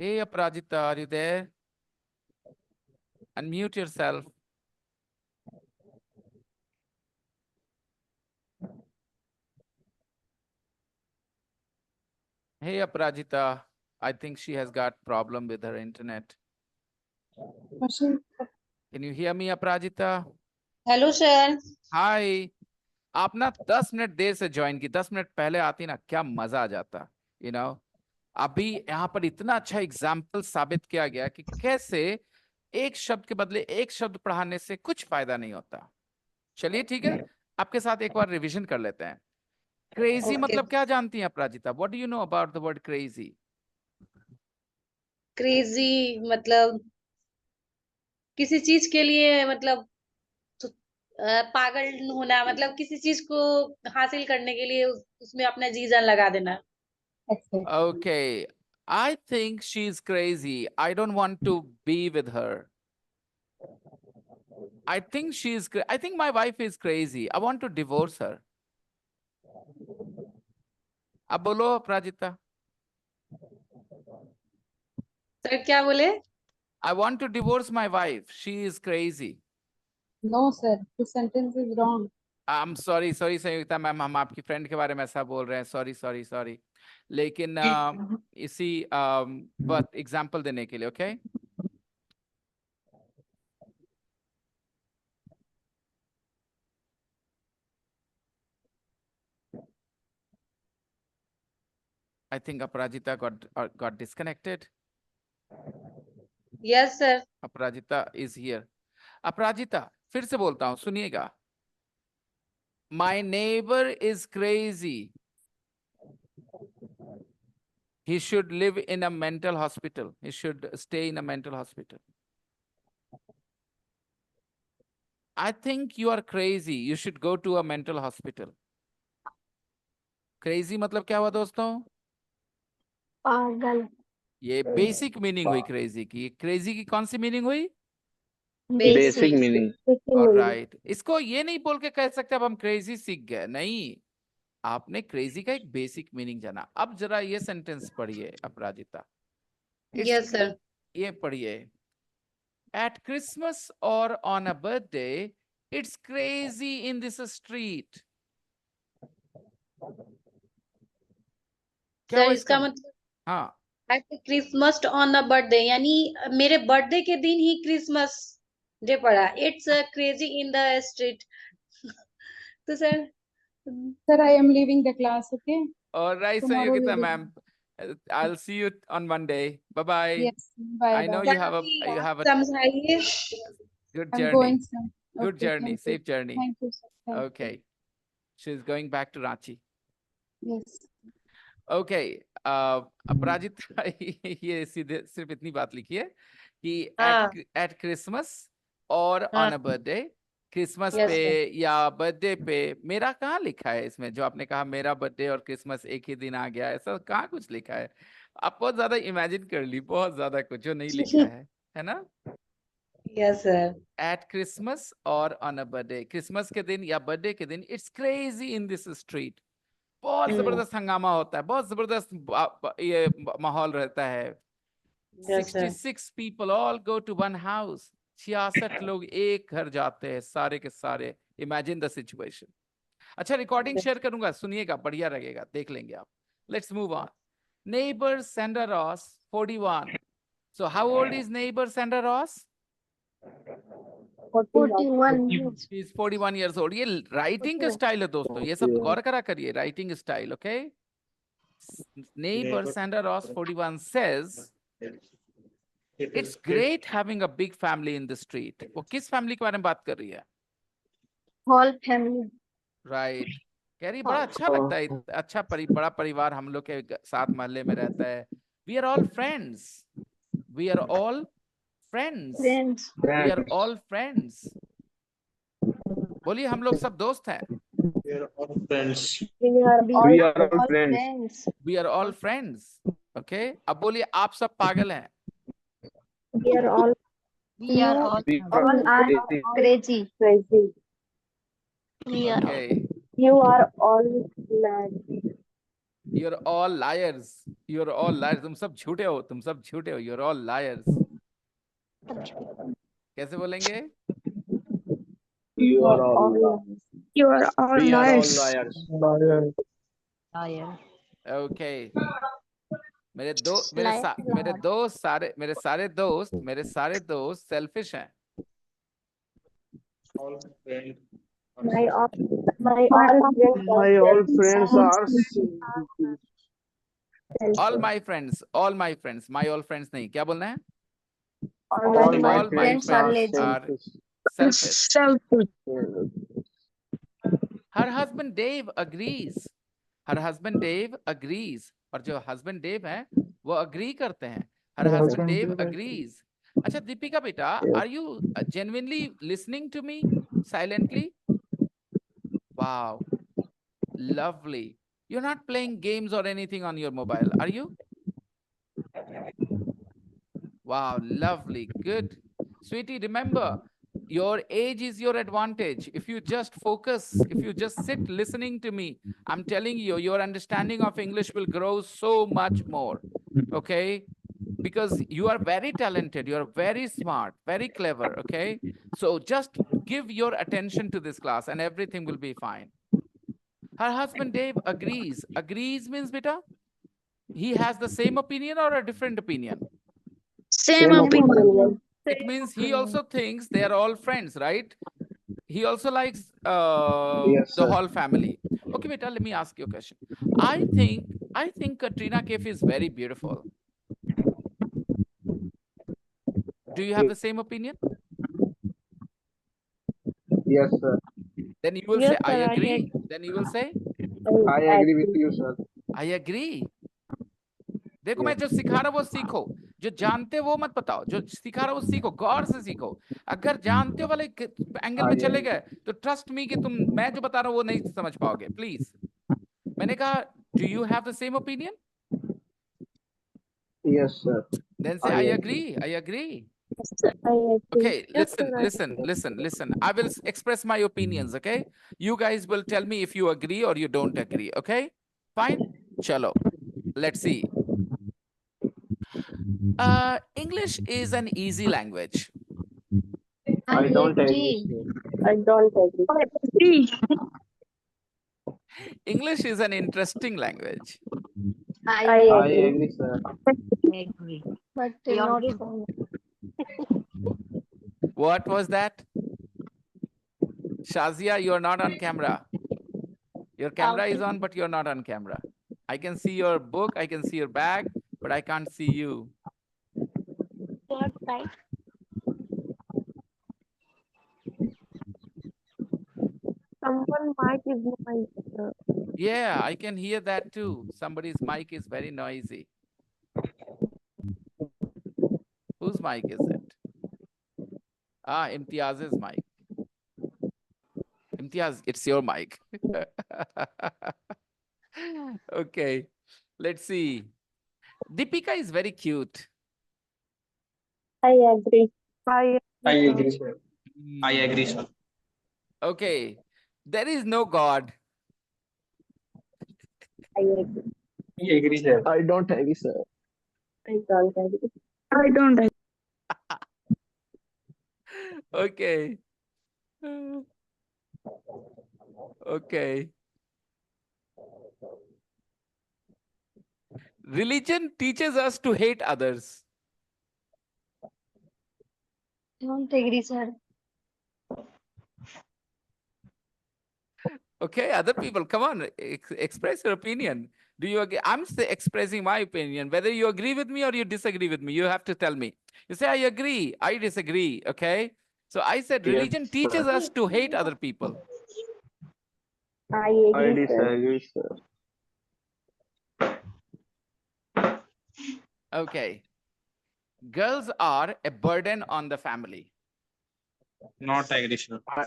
Hey, Aparajita, are you there? Unmute yourself. Hey, Aparajita, I think she has got problem with her internet. Machine. Can you hear me, Aparajita? Hello sir. Hi. आप ना 10 मिनट देर से ज्वाइन की, 10 मिनट पहले आती ना, क्या मजा आ जाता। अभी यहाँ पर इतना अच्छा एग्जाम्पल साबित किया गया कि कैसे एक शब्द के बदले एक शब्द पढ़ाने से कुछ फायदा नहीं होता। चलिए ठीक है, आपके साथ एक बार रिवीजन कर लेते हैं। क्रेजी मतलब क्या जानती हैं Aparajita? What do you know about the word crazy? Crazy मतलब किसी चीज के लिए, मतलब पागल होना, मतलब किसी चीज को हासिल करने के लिए उसमें अपना जी जान लगा देना। Okay, I think she's crazy. I don't want to be with her. I think I think my wife is crazy. I want to divorce her. अब बोलो अपराजिता। सर क्या बोले? I want to divorce my wife. She is crazy. No, sir. This sentence is wrong. I'm sorry Sanyukta ma'am, हम आपकी friend के बारे में ऐसा बोल रहे हैं, सॉरी। लेकिन इसी बस एग्जांपल देने के लिए, okay? I think Aparajita got disconnected. Yes, sir. Aparajita is here. Aparajita, फिर से बोलता हूँ, सुनिएगा। My neighbor is crazy. He should live in a mental hospital. He should stay in a mental hospital. I think you are crazy. You should go to a mental hospital. Crazy मतलब क्या हुआ दोस्तों? पागल। ये basic meaning हुई crazy की। Crazy की कौन सी मीनिंग हुई? Basic meaning. ऑलराइट, इसको ये नहीं बोल के कह सकते अब हम क्रेजी सीख गए, नहीं। आपने क्रेजी का एक बेसिक मीनिंग जाना। अब जरा ये सेंटेंस पढ़िए अपराजिता। Yes sir. ये पढ़िए। एट क्रिसमस और on a birthday it's crazy in this street. क्या सर इसका मतलब, हाँ, at Christmas on a birthday, यानी मेरे बर्थडे के दिन ही क्रिसमस डे पड़ा। It's crazy in the street. तो sir I am leaving the class, okay? Alright Tomorrow we Sanyogita will- ma'am, I'll see you on Monday. Bye bye. Yes, bye. I know bye. you have a समझाइए। good I'm journey. going, sir. Good Okay, journey, thank you. safe journey. Thank you, sir. Thank Okay. She's going back to Ranchi. you. Yes. Okay. अपराजिता ये सीधे सिर्फ इतनी बात लिखी है कि eight Christmas और on a birthday. Christmas Yes, पे या बर्थडे पे, मेरा कहाँ लिखा है इसमें? जो आपने कहा मेरा बर्थडे और क्रिसमस एक ही दिन आ गया, ऐसा कहाँ कुछ लिखा है? आप बहुत ज्यादा इमेजिन कर ली, बहुत ज्यादा कुछ जो नहीं लिखा है ना? Yes sir. एट क्रिसमस और ऑन अ बर्थडे, क्रिसमस के दिन या बर्थडे के दिन it's crazy in this street. बहुत जबरदस्त हंगामा होता है, बहुत जबरदस्त ये माहौल रहता है। 66 people all go to one house. 66 लोग एक घर जाते हैं, सारे के सारे। Imagine the situation. अच्छा, रिकॉर्डिंग शेयर करूंगा, सुनिएगा, बढ़िया लगेगा, देख लेंगे आप। Let's move on. Neighbor Sandra Ross, 41. So how old is neighbor Sandra Ross? 41 years. She is 41 years old. ये राइटिंग का स्टाइल है दोस्तों, ये सब गौर करा करिए, writing style, okay? Neighbor Sandra Ross, 41, says it's great having a big family in the street. वो किस फैमिली के बारे में बात कर रही है? Whole family. राइट, कह रही बड़ा अच्छा लगता है, अच्छा बड़ा परिवार हम लोग के साथ मोहल्ले में रहता है। We are all friends. We are all friends. Friends. We are all friends. बोलिए, हम लोग सब दोस्त हैं। We are all friends. We are We are all all friends. friends. We are all friends. Okay? अब बोलिए, आप सब पागल हैं। We are all. We are all We All are are crazy. Crazy. We are all. Okay. You are all mad. You're all liars. You're all liars. तुम सब झूठे हो. तुम सब झूठे हो. You're all liars. कैसे बोलेंगे? You are all. liars. You are all We are all liars. liars. Liar. Okay. मेरे दो Liar. मेरे सारे दोस्त selfish हैं. All friends. My all friends My all friends are. All my friends. My all friends नहीं. क्या बोलना है? All my All my friends are friends are selfish. selfish. Selfish. Her husband Dave agrees. Her husband Dave agrees. और जो husband Dave है वो agree करते हैं. Her husband Dave agrees. अच्छा दीपिका बेटा, are you genuinely listening to me silently? Wow, lovely. You're not playing games or anything on your mobile, are you? Wow, lovely, good. Sweetie, remember, your age is your advantage. If you just focus, if you just sit listening to me, I'm telling you, your understanding of English will grow so much more, okay? Because you are very talented, you are very smart, very clever, okay? So just give your attention to this class and everything will be fine. Her husband Dave agrees. Agrees means, beta, he has the same opinion or a different opinion? Same opinion. It means he also thinks they are all friends, right? He also likes Yes, the sir. whole family. Okay, beta, let me ask you a question. I think Katrina Kaif is very beautiful. Do you have the same opinion? Yes, sir. Then you will Yes, say, I sir, I agree. Then you will say, I agree with you, sir. I agree. देखो मैं जो सिखा रहा हूँ वो सीखो, जो जानते हो वो मत बताओ, जो सिखा रहा हूँ वो सीखो, गौर से सीखो. अगर जानते हो वाले एंगल में चले गए तो ट्रस्ट मी कि तुम मैं जो बता रहा हूँ वो नहीं समझ पाओगे. प्लीज. मैंने कहा, do you have the same opinion? Yes, sir. Then say, I I agree. agree. I agree. I agree. Okay, Yes, listen. I will express my opinions, okay? You guys will tell me if you agree or you don't agree, okay? Fine? Chalo. Let's see. English is an easy language. I don't agree, sir. I don't agree. English is an interesting language. I I agree. agree, sir. But not for What was that? Shazia, you're not on camera. Your camera is on, but you're not on camera. I can see your book, I can see your bag, but I can't see you. what right. someone mic is noise. Yeah, I can hear that too. Somebody's mic is very noisy. Whose mic is it? Ah, Imtiaz's mic. Imtiaz, it's your mic. Okay, let's see. Deepika is very cute. I agree. I I agree, sir. I agree, sir. Okay, there is no God. I agree. I agree, sir. I don't agree, sir. I don't agree. I don't agree. Okay. Okay. Religion teaches us to hate others. Don't agree, sir. Okay, other people, come on, express your opinion. Do you agree? I'm expressing my opinion. Whether you agree with me or you disagree with me, you have to tell me. You say, I agree, I disagree, okay? So I said, Yes, religion teaches sir. us to hate other people. I I agree, sir. disagree, sir. Okay. Girls are a burden on the family. Not agree, sir. I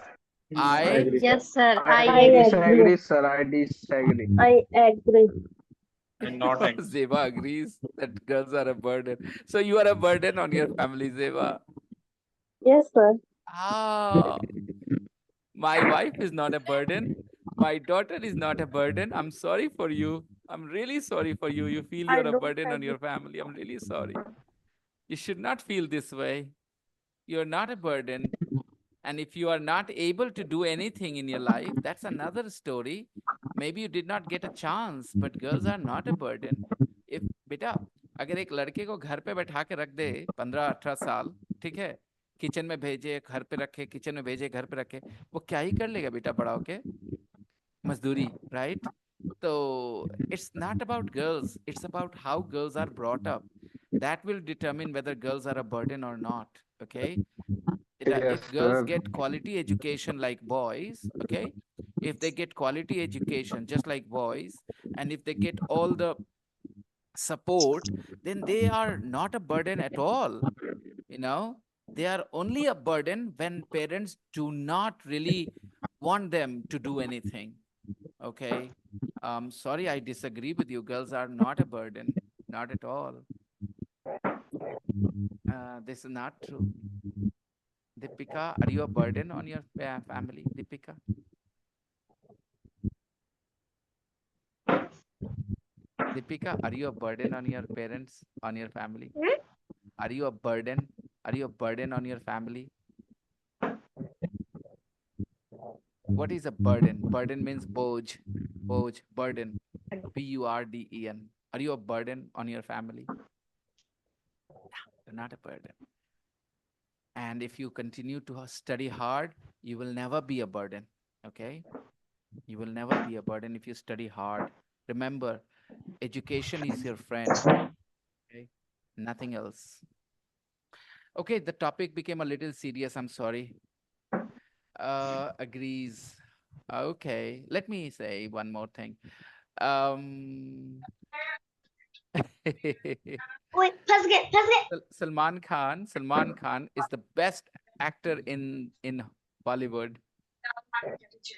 agree, sir. Yes, sir. I I disagree, sir. I disagree. I agree. And not agree. Zeba agrees that girls are a burden. So you are a burden on your family, Zeba. Yes, sir. Ah, My wife is not a burden. My daughter is not a burden. I'm sorry for you. I'm really sorry for you. You feel I you're a don't burden on agree. your family. I'm really sorry. You should not feel this way. You're not a burden. And if you are not able to do anything in your life, that's another story. Maybe you did not get a chance, but girls are not a burden. If बेटा अगर एक लड़के को घर पे बैठा के रख दे 15-18 साल, ठीक है, किचन में भेजे, घर पे रखे, किचन में भेजे, घर पे रखे, वो क्या ही कर लेगा बेटा बड़ा होके? मजदूरी, right? So it's not about girls, it's about how girls are brought up. That will determine whether girls are a burden or not. Okay. If girls get quality education like boys, okay, if they get quality education just like boys, and if they get all the support, then they are not a burden at all. You know, they are only a burden when parents do not really want them to do anything. Okay. Sorry, I disagree with you. Girls are not a burden, not at all. This is not true. Deepika, are you a burden on your family, Deepika? Deepika, are you a burden on your parents, on your family? Are you a burden? Are you a burden on your family? What is a burden? Burden means boj, burden, B-U-R-D-E-N. Are you a burden on your family? You're not a burden. And if you continue to study hard, you will never be a burden, okay? You will never be a burden if you study hard. Remember, education is your friend, okay? Nothing else. Okay, the topic became a little serious, I'm sorry. Agrees. Okay, let me say one more thing. Wait, Salman Khan is the best actor in Bollywood.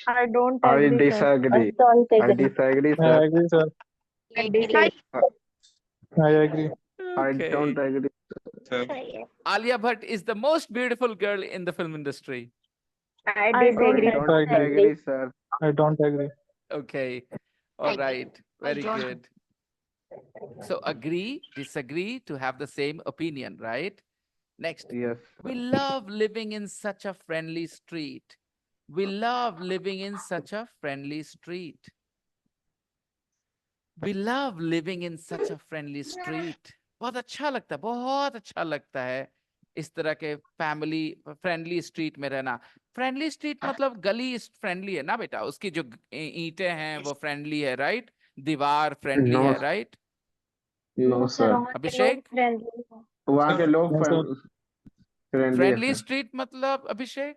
I don't I agree, sir. disagree. don't I agree. disagree, I sir. agree, sir. I disagree. I agree. I don't Okay. agree. Sir, Alia Bhatt is the most beautiful girl in the film industry. I I don't disagree. Don't agree. agree, sir. I don't agree. Okay. All right. Very good. So agree, disagree to have the same opinion, right? Next. Yes. We love living in such a friendly street. We love living in such a friendly street. We love living in such a friendly street. बहुत अच्छा लगता है इस तरह के family friendly street में रहना. Friendly street मतलब गली फ्रेंडली है ना बेटा, उसकी जो ईंटें हैं वो फ्रेंडली है, राइट? दीवार फ्रेंडली No. है, राइट? No, sir. अभिषेक, वहाँ के लोग No, sir. फ्रेंडली है, फ्रेंडली सर. स्ट्रीट मतलब अभिषेक?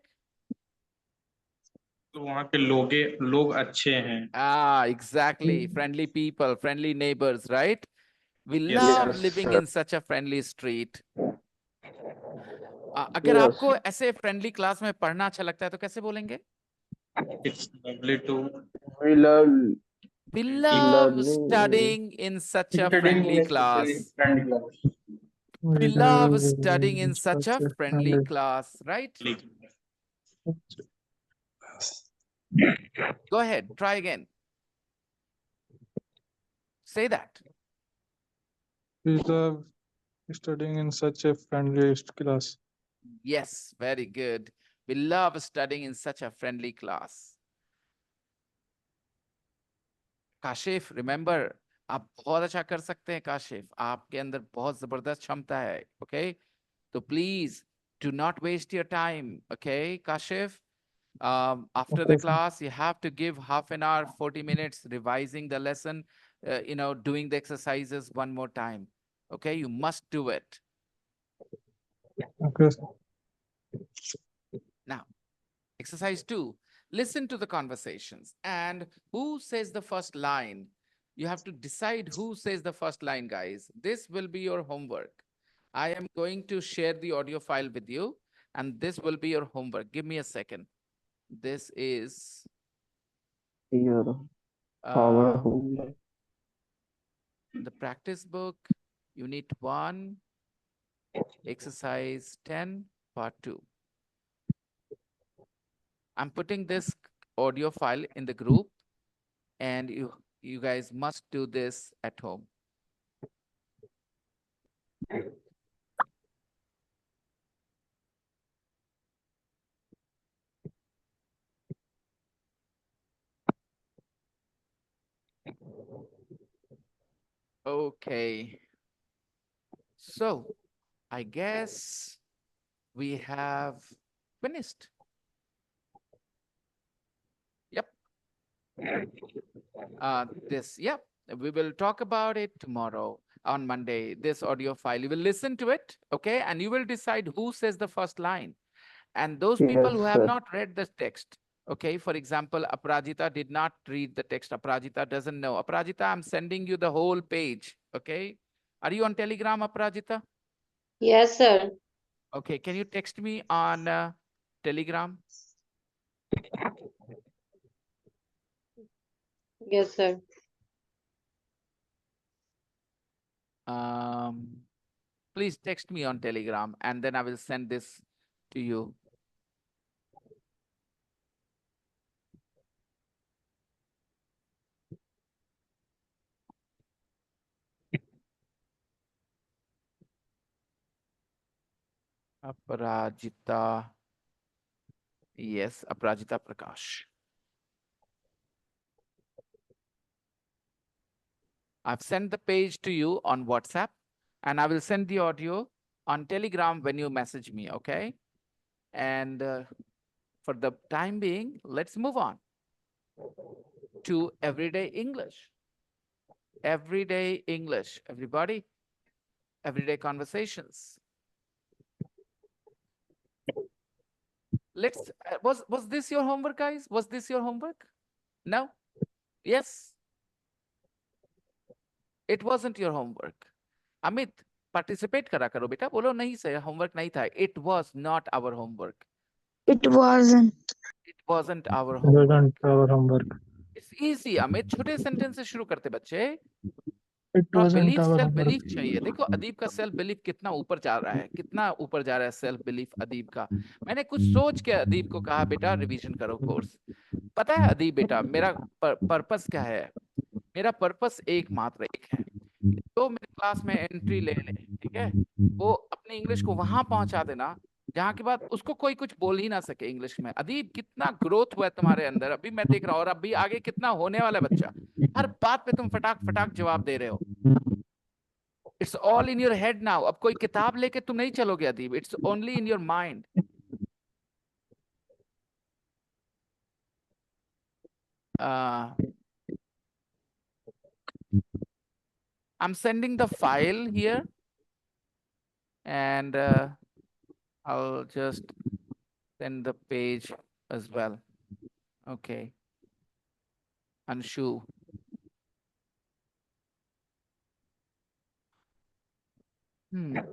तो वहाँ के लोग अच्छे हैं. Exactly. Friendly people, friendly neighbors, right? We Yes, love Yes, living sir. in such a friendly street. अगर Yes. आपको ऐसे फ्रेंडली क्लास में पढ़ना अच्छा लगता है तो कैसे बोलेंगे? it's lovely to We love We love learning. studying in such a friendly class. We love studying in such a friendly class, right? Go ahead, try again. Say that. We love studying in such a friendly class. Yes, very good. We love studying in such a friendly class. Kashif, remember, आप बहुत अच्छा कर सकते हैं काशिफ, आपके अंदर बहुत जबरदस्त क्षमता है, okay? So please do not waste your time, okay, Kashif? After the class, you have to give half an hour, 40 minutes revising the lesson, doing the exercises one more time. Okay, you must do it. Okay. Now, exercise 2. Listen to the conversations. And who says the first line? You have to decide who says the first line, guys. This will be your homework. I am going to share the audio file with you, and this will be your homework. Give me a second. This is your the practice book, unit 1, exercise 10, part 2. I'm putting this audio file in the group, and you guys must do this at home. Okay. So I guess we have finished. Yep. Yep. We will talk about it tomorrow on Monday, this audio file. You will listen to it, okay? And you will decide who says the first line. And those people who have not read the text, okay? For example, Aparajita did not read the text. Aparajita doesn't know. Aparajita, I'm sending you the whole page, okay? Are you on Telegram, Aparajita? Yes, sir. Okay, can you text me on Telegram? Yes, sir. Please text me on Telegram, and then I will send this to you. Aparajita. Yes, Aparajita Prakash. I've sent the page to you on WhatsApp, and I will send the audio on Telegram when you message me, okay? And for the time being, let's move on to everyday English. Everyday English, everybody. Everyday conversations. Let's, was this your homework, guys? Was this your homework? No? Yes? It wasn't your homework. Amit, participate करा करो बेटा, बोलो नहीं sir homework नहीं था. It was not our homework. It wasn't. It wasn't our It homework. wasn't our homework. It's easy, Amit. छोटे sentence से शुरू करते बच्चे. It थोड़ा wasn't belief our self homework. Belief चाहिए. देखो अदीब का सेल्फ बिलीफ कितना ऊपर जा रहा है, कितना ऊपर जा रहा है सेल्फ बिलीफ अदीब का. मैंने कुछ सोच के अदीब को कहा बेटा रिवीजन करो कोर्स. पता है अदीब बेटा मेरा पर्पस क्या है? मेरा पर्पस एकमात्र एक है. तो मेरे क्लास में एंट्री ले ले, ठीक है? वो अपने इंग्लिश को वहां पहुंचा देना जहां के बाद उसको कोई कुछ बोल ही ना सके इंग्लिश में. अदीब कितना ग्रोथ हुआ है तुम्हारे अंदर, अभी मैं देख रहा हूँ, और अभी आगे कितना होने वाला है बच्चा. हर बात पे तुम फटाक फटाक जवाब दे रहे हो. It's all in your head now. अब कोई किताब लेके तुम नहीं चलोगे Adeeb. It's only in your mind. I'm sending the file here, and I'll just send the page as well. Okay. Anshu.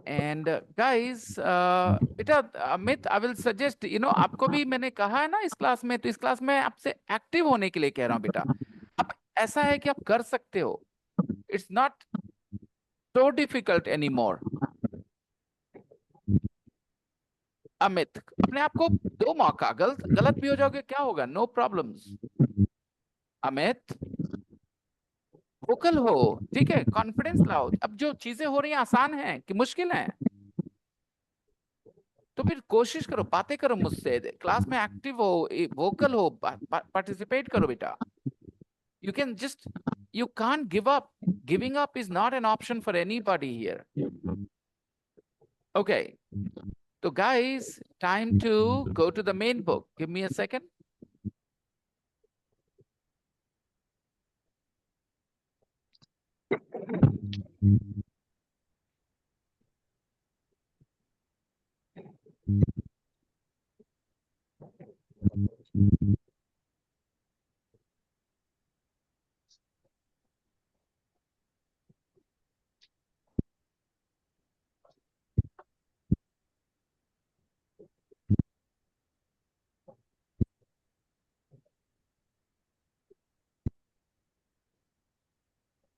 And guys, बेटा अमित, I will suggest, आपको भी मैंने कहा है ना इस क्लास में, तो इस क्लास में आपसे एक्टिव होने के लिए कह रहा हूँ बेटा. अब ऐसा है कि आप कर सकते हो. It's not so difficult anymore. Amit, अपने आप को दो मौका. गलत भी हो जाओगे, क्या होगा? No problems. अमित, वोकल हो, ठीक है? कॉन्फिडेंस लाओ. अब जो चीजें हो रही हैं आसान हैं कि मुश्किल हैं, तो फिर कोशिश करो, बातें करो मुझसे, क्लास में एक्टिव हो, वोकल हो, पार्टिसिपेट करो बेटा. You can't give up. Giving up is not an option for anybody here. Okay. So guys, time to go to the main book. Give me a second.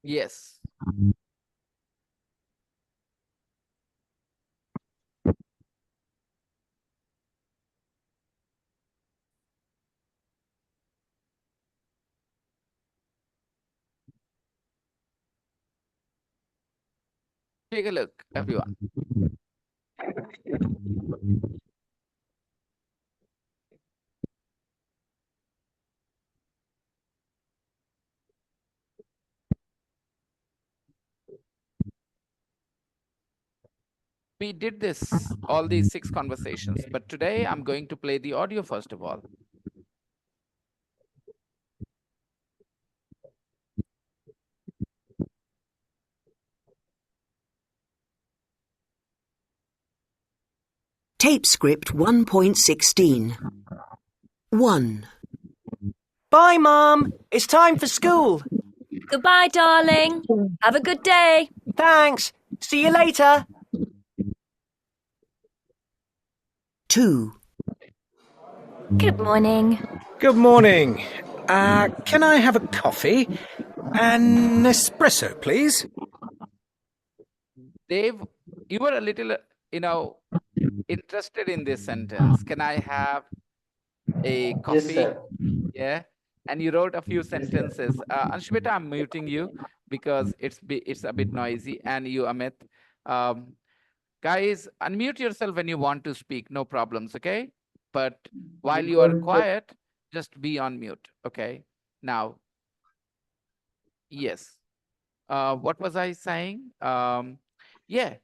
Yes. Take a look, everyone. We did this, all these 6 conversations, but today I'm going to play the audio first of all. Tape script 1.16. 1. Bye, Mum. It's time for school. Goodbye, darling. Have a good day. Thanks. See you later. 2. Good morning. Good morning. Can I have a coffee? An espresso, please. Dave, you were a little, interested in this sentence. Can I have a coffee? Yeah. And you wrote a few sentences. Anshmita, I'm muting you because it's a bit noisy. And you, Amit, guys, unmute yourself when you want to speak. No problems, okay? But while you are quiet, just be on mute, okay? Now, yes. What was I saying? Yeah.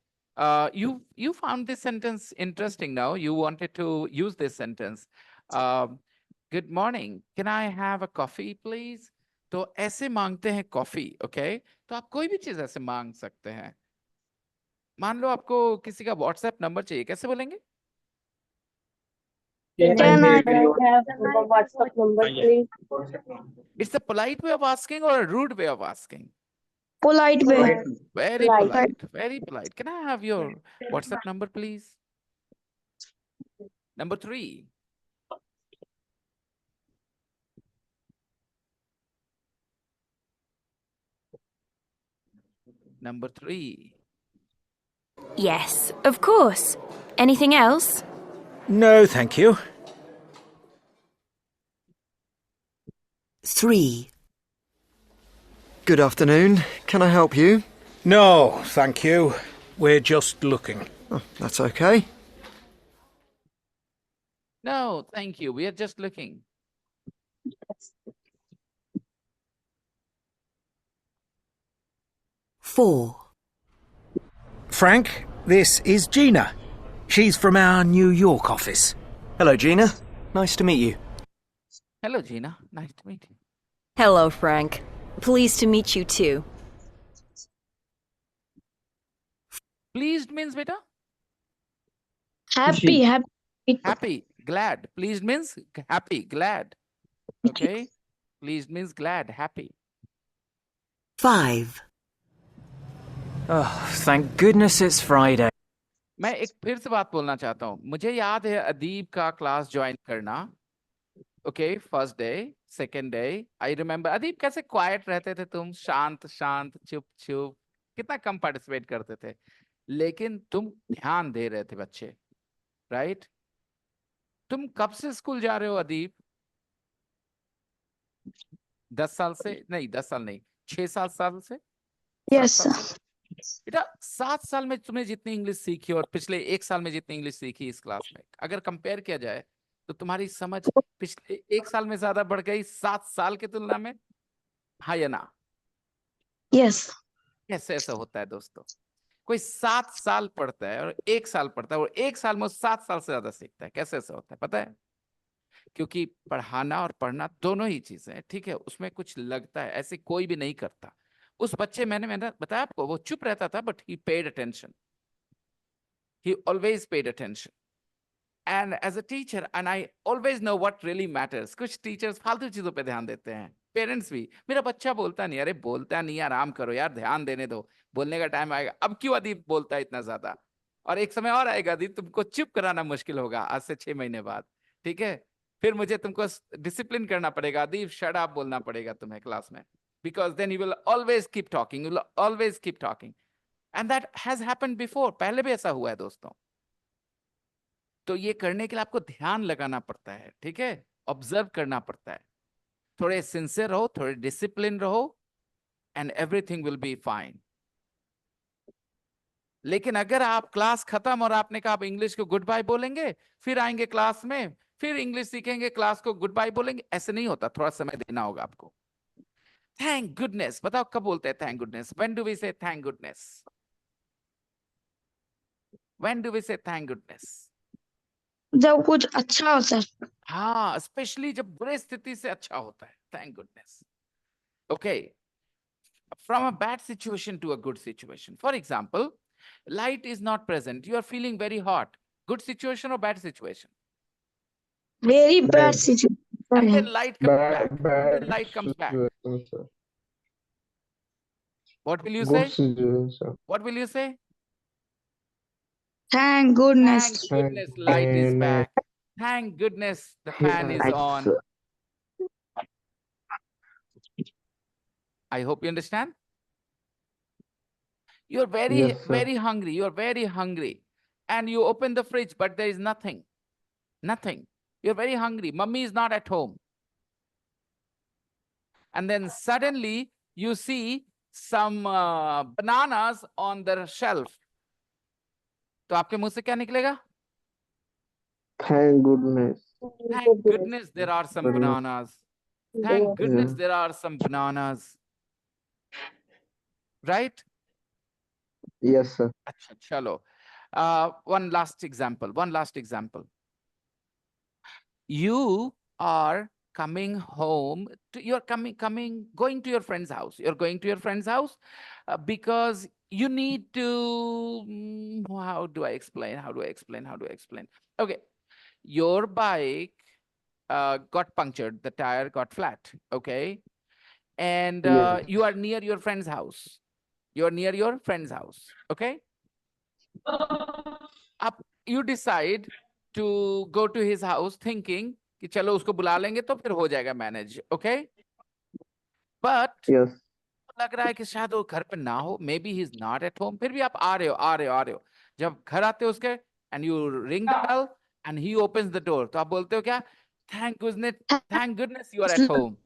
You found this sentence interesting now. You wanted to use this sentence. Good morning. Can I have a coffee, please? तो ऐसे मांगते हैं coffee, okay? तो आप कोई भी चीज ऐसे मांग सकते हैं. मान लो आपको किसी का व्हाट्सएप नंबर चाहिए, कैसे बोलेंगे? Can I have the WhatsApp number, please? It's a polite way of asking or a rude way of asking? Polite way. Very Polite. polite, very polite. Can I have your WhatsApp number, please? Number 3. Number 3. Yes, of course. Anything else? No, thank you. 3. Good afternoon. Can I help you? No, thank you. We're just looking. Oh, that's okay. No, thank you. We are just looking. 4. Frank, this is Gina. She's from our New York office. Hello, Gina. Nice to meet you. Hello, Gina. Nice to meet you. Hello, Frank. Pleased to meet you too. Pleased means, beta? Happy. Happy, glad. Pleased means happy, glad. Okay? Pleased means glad, happy. 5. Oh, thank goodness it's Friday. मैं एक फिर से बात बोलना चाहता हूँ. मुझे याद है अदीब का क्लास ज्वाइन करना. Okay, first day, second day. I remember. Adeeb कैसे क्वाइट रहते थे तुम, शांत शांत, चुप चुप, कितना कम पार्टिसिपेट करते थे, लेकिन तुम ध्यान दे रहे थे बच्चे, राइट? तुम कब से स्कूल जा रहे हो अदीब? 10 साल से? नहीं, 10 साल नहीं, 6-7 साल से. Yes. बेटा 7 साल में तुमने जितनी इंग्लिश सीखी और पिछले 1 साल में जितनी इंग्लिश सीखी इस क्लास में, अगर कंपेयर किया जाए तो तुम्हारी समझ पिछले 1 साल में ज्यादा बढ़ गई 7 साल की तुलना में. हाँ या ना? Yes. कैसे ऐसा होता है दोस्तों? कोई 7 साल पढ़ता है और 1 साल पढ़ता है और 1 साल में 7 साल से ज्यादा सीखता है. कैसे ऐसा होता है पता है? क्योंकि पढ़ाना और पढ़ना दोनों ही चीजें हैं, ठीक है? उसमें कुछ लगता है, ऐसे कोई भी नहीं करता. उस बच्चे मैंने बताया आपको, वो चुप रहता था but he paid attention. He always paid attention. And as a teacher, and I always know what really matters. कुछ टीचर्स फालतू चीजों पे ध्यान देते हैं. पेरेंट्स भी, मेरा बच्चा बोलता नहीं. अरे बोलता नहीं, आराम करो यार, ध्यान देने दो, बोलने का टाइम आएगा. अब क्यों अदीब बोलता है इतना ज्यादा? और एक समय और आएगा अदीब, तुमको चुप कराना मुश्किल होगा आज से 6 महीने बाद, ठीक है? फिर मुझे तुमको डिसिप्लिन करना पड़ेगा. अदीब शट अप बोलना पड़ेगा तुम्हें क्लास में, because then you will always keep talking. You will always keep talking. And that has happened before. पहले भी ऐसा हुआ है दोस्तों. तो ये करने के लिए आपको ध्यान लगाना पड़ता है, ठीक है? ऑब्जर्व करना पड़ता है. थोड़े सिंसियर रहो, थोड़े डिसिप्लिन रहो, and everything will be fine. लेकिन अगर आप क्लास खत्म और आपने कहा आप इंग्लिश को गुड बाय बोलेंगे, फिर आएंगे क्लास में, फिर इंग्लिश सीखेंगे, क्लास को गुड बाय बोलेंगे, ऐसे नहीं होता, थोड़ा समय देना होगा आपको। थैंक गुडनेस, बताओ कब बोलते हैं thank goodness? When do we say thank goodness? When do we say thank goodness? जब कुछ अच्छा होता है। हाँ, स्पेशली जब बुरे स्थिति से अच्छा होता है, thank goodness. Okay, from a bad situation to a good situation. For example, light is not present, you are feeling very hot. Good situation or bad situation? Very bad situation. And then light comes back. bad Then light comes back. situation, sir. What will you Good say? situation. What will you say? Thank goodness. Thank goodness light is back. Thank goodness the fan is on. I hope you understand. You're very, Yes, sir. very hungry. You're very hungry. And you open the fridge, but there is nothing. Nothing. You're very hungry. Mummy is not at home. And then suddenly you see some bananas on the shelf. तो आपके मुंह से क्या निकलेगा? Thank goodness. Thank goodness there are some Goodness. bananas. Thank goodness Yeah. there are some bananas. Right? Yes, sir. Acha, chalo. One last example. One last example. You are coming home. You're going to your friend's house. You're going to your friend's house because you need to. How do I explain? How do I explain? How do I explain? Okay, your bike got punctured. The tire got flat. Okay, and Yes. you are near your friend's house. You're near your friend's house. Okay. You decide to go to his house thinking कि चलो उसको बुला लेंगे तो फिर हो जाएगा manage. Okay. But Yes. लग रहा है कि शायद वो घर पे ना हो. Maybe he's not at home. फिर भी आप आ रहे हो. जब घर आते हो उसके and you ring the bell and he opens the door. तो आप बोलते हो क्या? Thank goodness you are at home.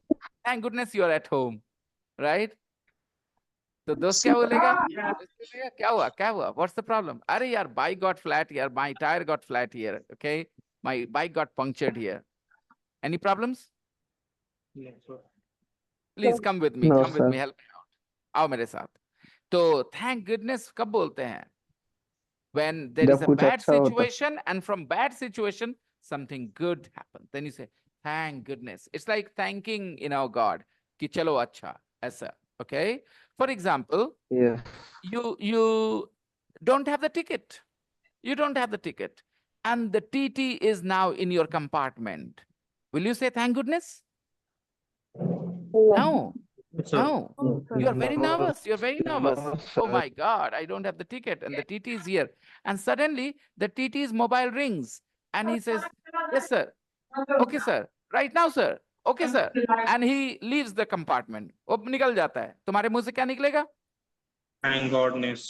Thank goodness you are at home. Right? तो दोस्त क्या बोलेगा? क्या हुआ? What's the problem? अरे यार, bike got flat here. My tire got flat here. Okay, my bike got punctured here. Any problems? No, sir. Please come with me. No, Come with sir. me. Help me out. आओ मेरे साथ. तो thank goodness कब बोलते हैं? When there is जब a कुछ bad अच्छा होता है. situation and from bad situation something good happens. Then you say thank goodness. It's like thanking God कि चलो अच्छा ऐसा. Okay. For example, Yes. you don't have the ticket. You don't have the ticket. And the TT is now in your compartment. Will you say thank goodness? No. Sir. No. You're very No. nervous. You're very nervous. No, Oh sir. my God, I don't have the ticket. And the TT is here. And suddenly the TT's mobile rings. And he says, yes, sir. Okay, sir. Right now, sir. Okay, sir. And he leaves the compartment. वो निकल जाता है. तुम्हारे मुंह से क्या निकलेगा? Thank godness.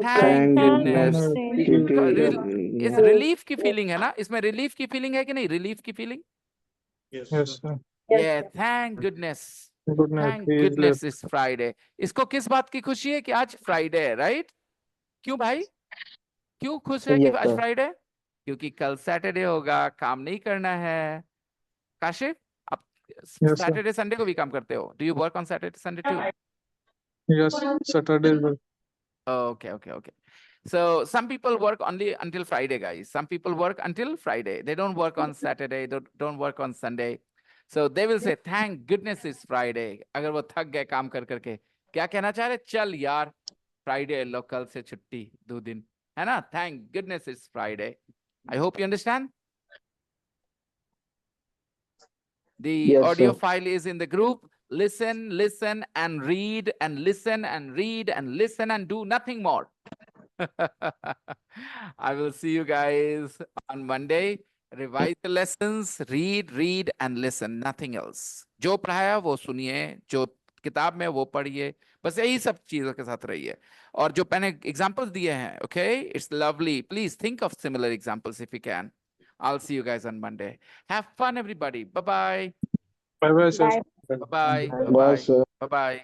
Thank goodness. goodness. इस रिलीफ की फीलिंग है ना? इसमें रिलीफ की फीलिंग है कि नहीं? रिलीफ की feeling? Yes, Yes, sir. sir. Yeah, thank goodness. Good night. Thank He is goodness left. it's Friday. इसको किस बात की खुशी है कि आज फ्राइडे है, राइट? क्यों भाई? क्यों खुश है कि Yes, आज sir. फ्राइडे है? क्योंकि कल सैटरडे होगा, काम नहीं करना है. काशिफ, आप Yes, sir. सैटरडे संडे को भी काम करते हो? Do you work on Saturday, Sunday too? Yes, Saturday. Okay. So some people work only until Friday, guys. Some people work until Friday. They don't work on Saturday. They don't work on Sunday. So they will say, thank goodness it's Friday. अगर वो थक गए काम कर करके, क्या कहना चाह रहे? चल यार, Friday लो, कल से छुट्टी 2 दिन, है ना? Thank goodness it's Friday. I hope you understand. The Yes, audio sir. file is in the group. Listen and read and listen and read and listen and do nothing more. I will see you guys on Monday. Revise the lessons, read and listen, nothing else. जो पढ़ाया वो सुनिए, जो किताब में वो पढ़िए, बस यही सब चीजों के साथ रहिए. और जो मैंने examples दिए हैं, okay, it's lovely. Please think of similar examples if you can. I'll see you guys on Monday. Have fun, everybody. Bye-bye. Bye bye, sir. Bye. Bye-bye. Bye, sir. Bye-bye.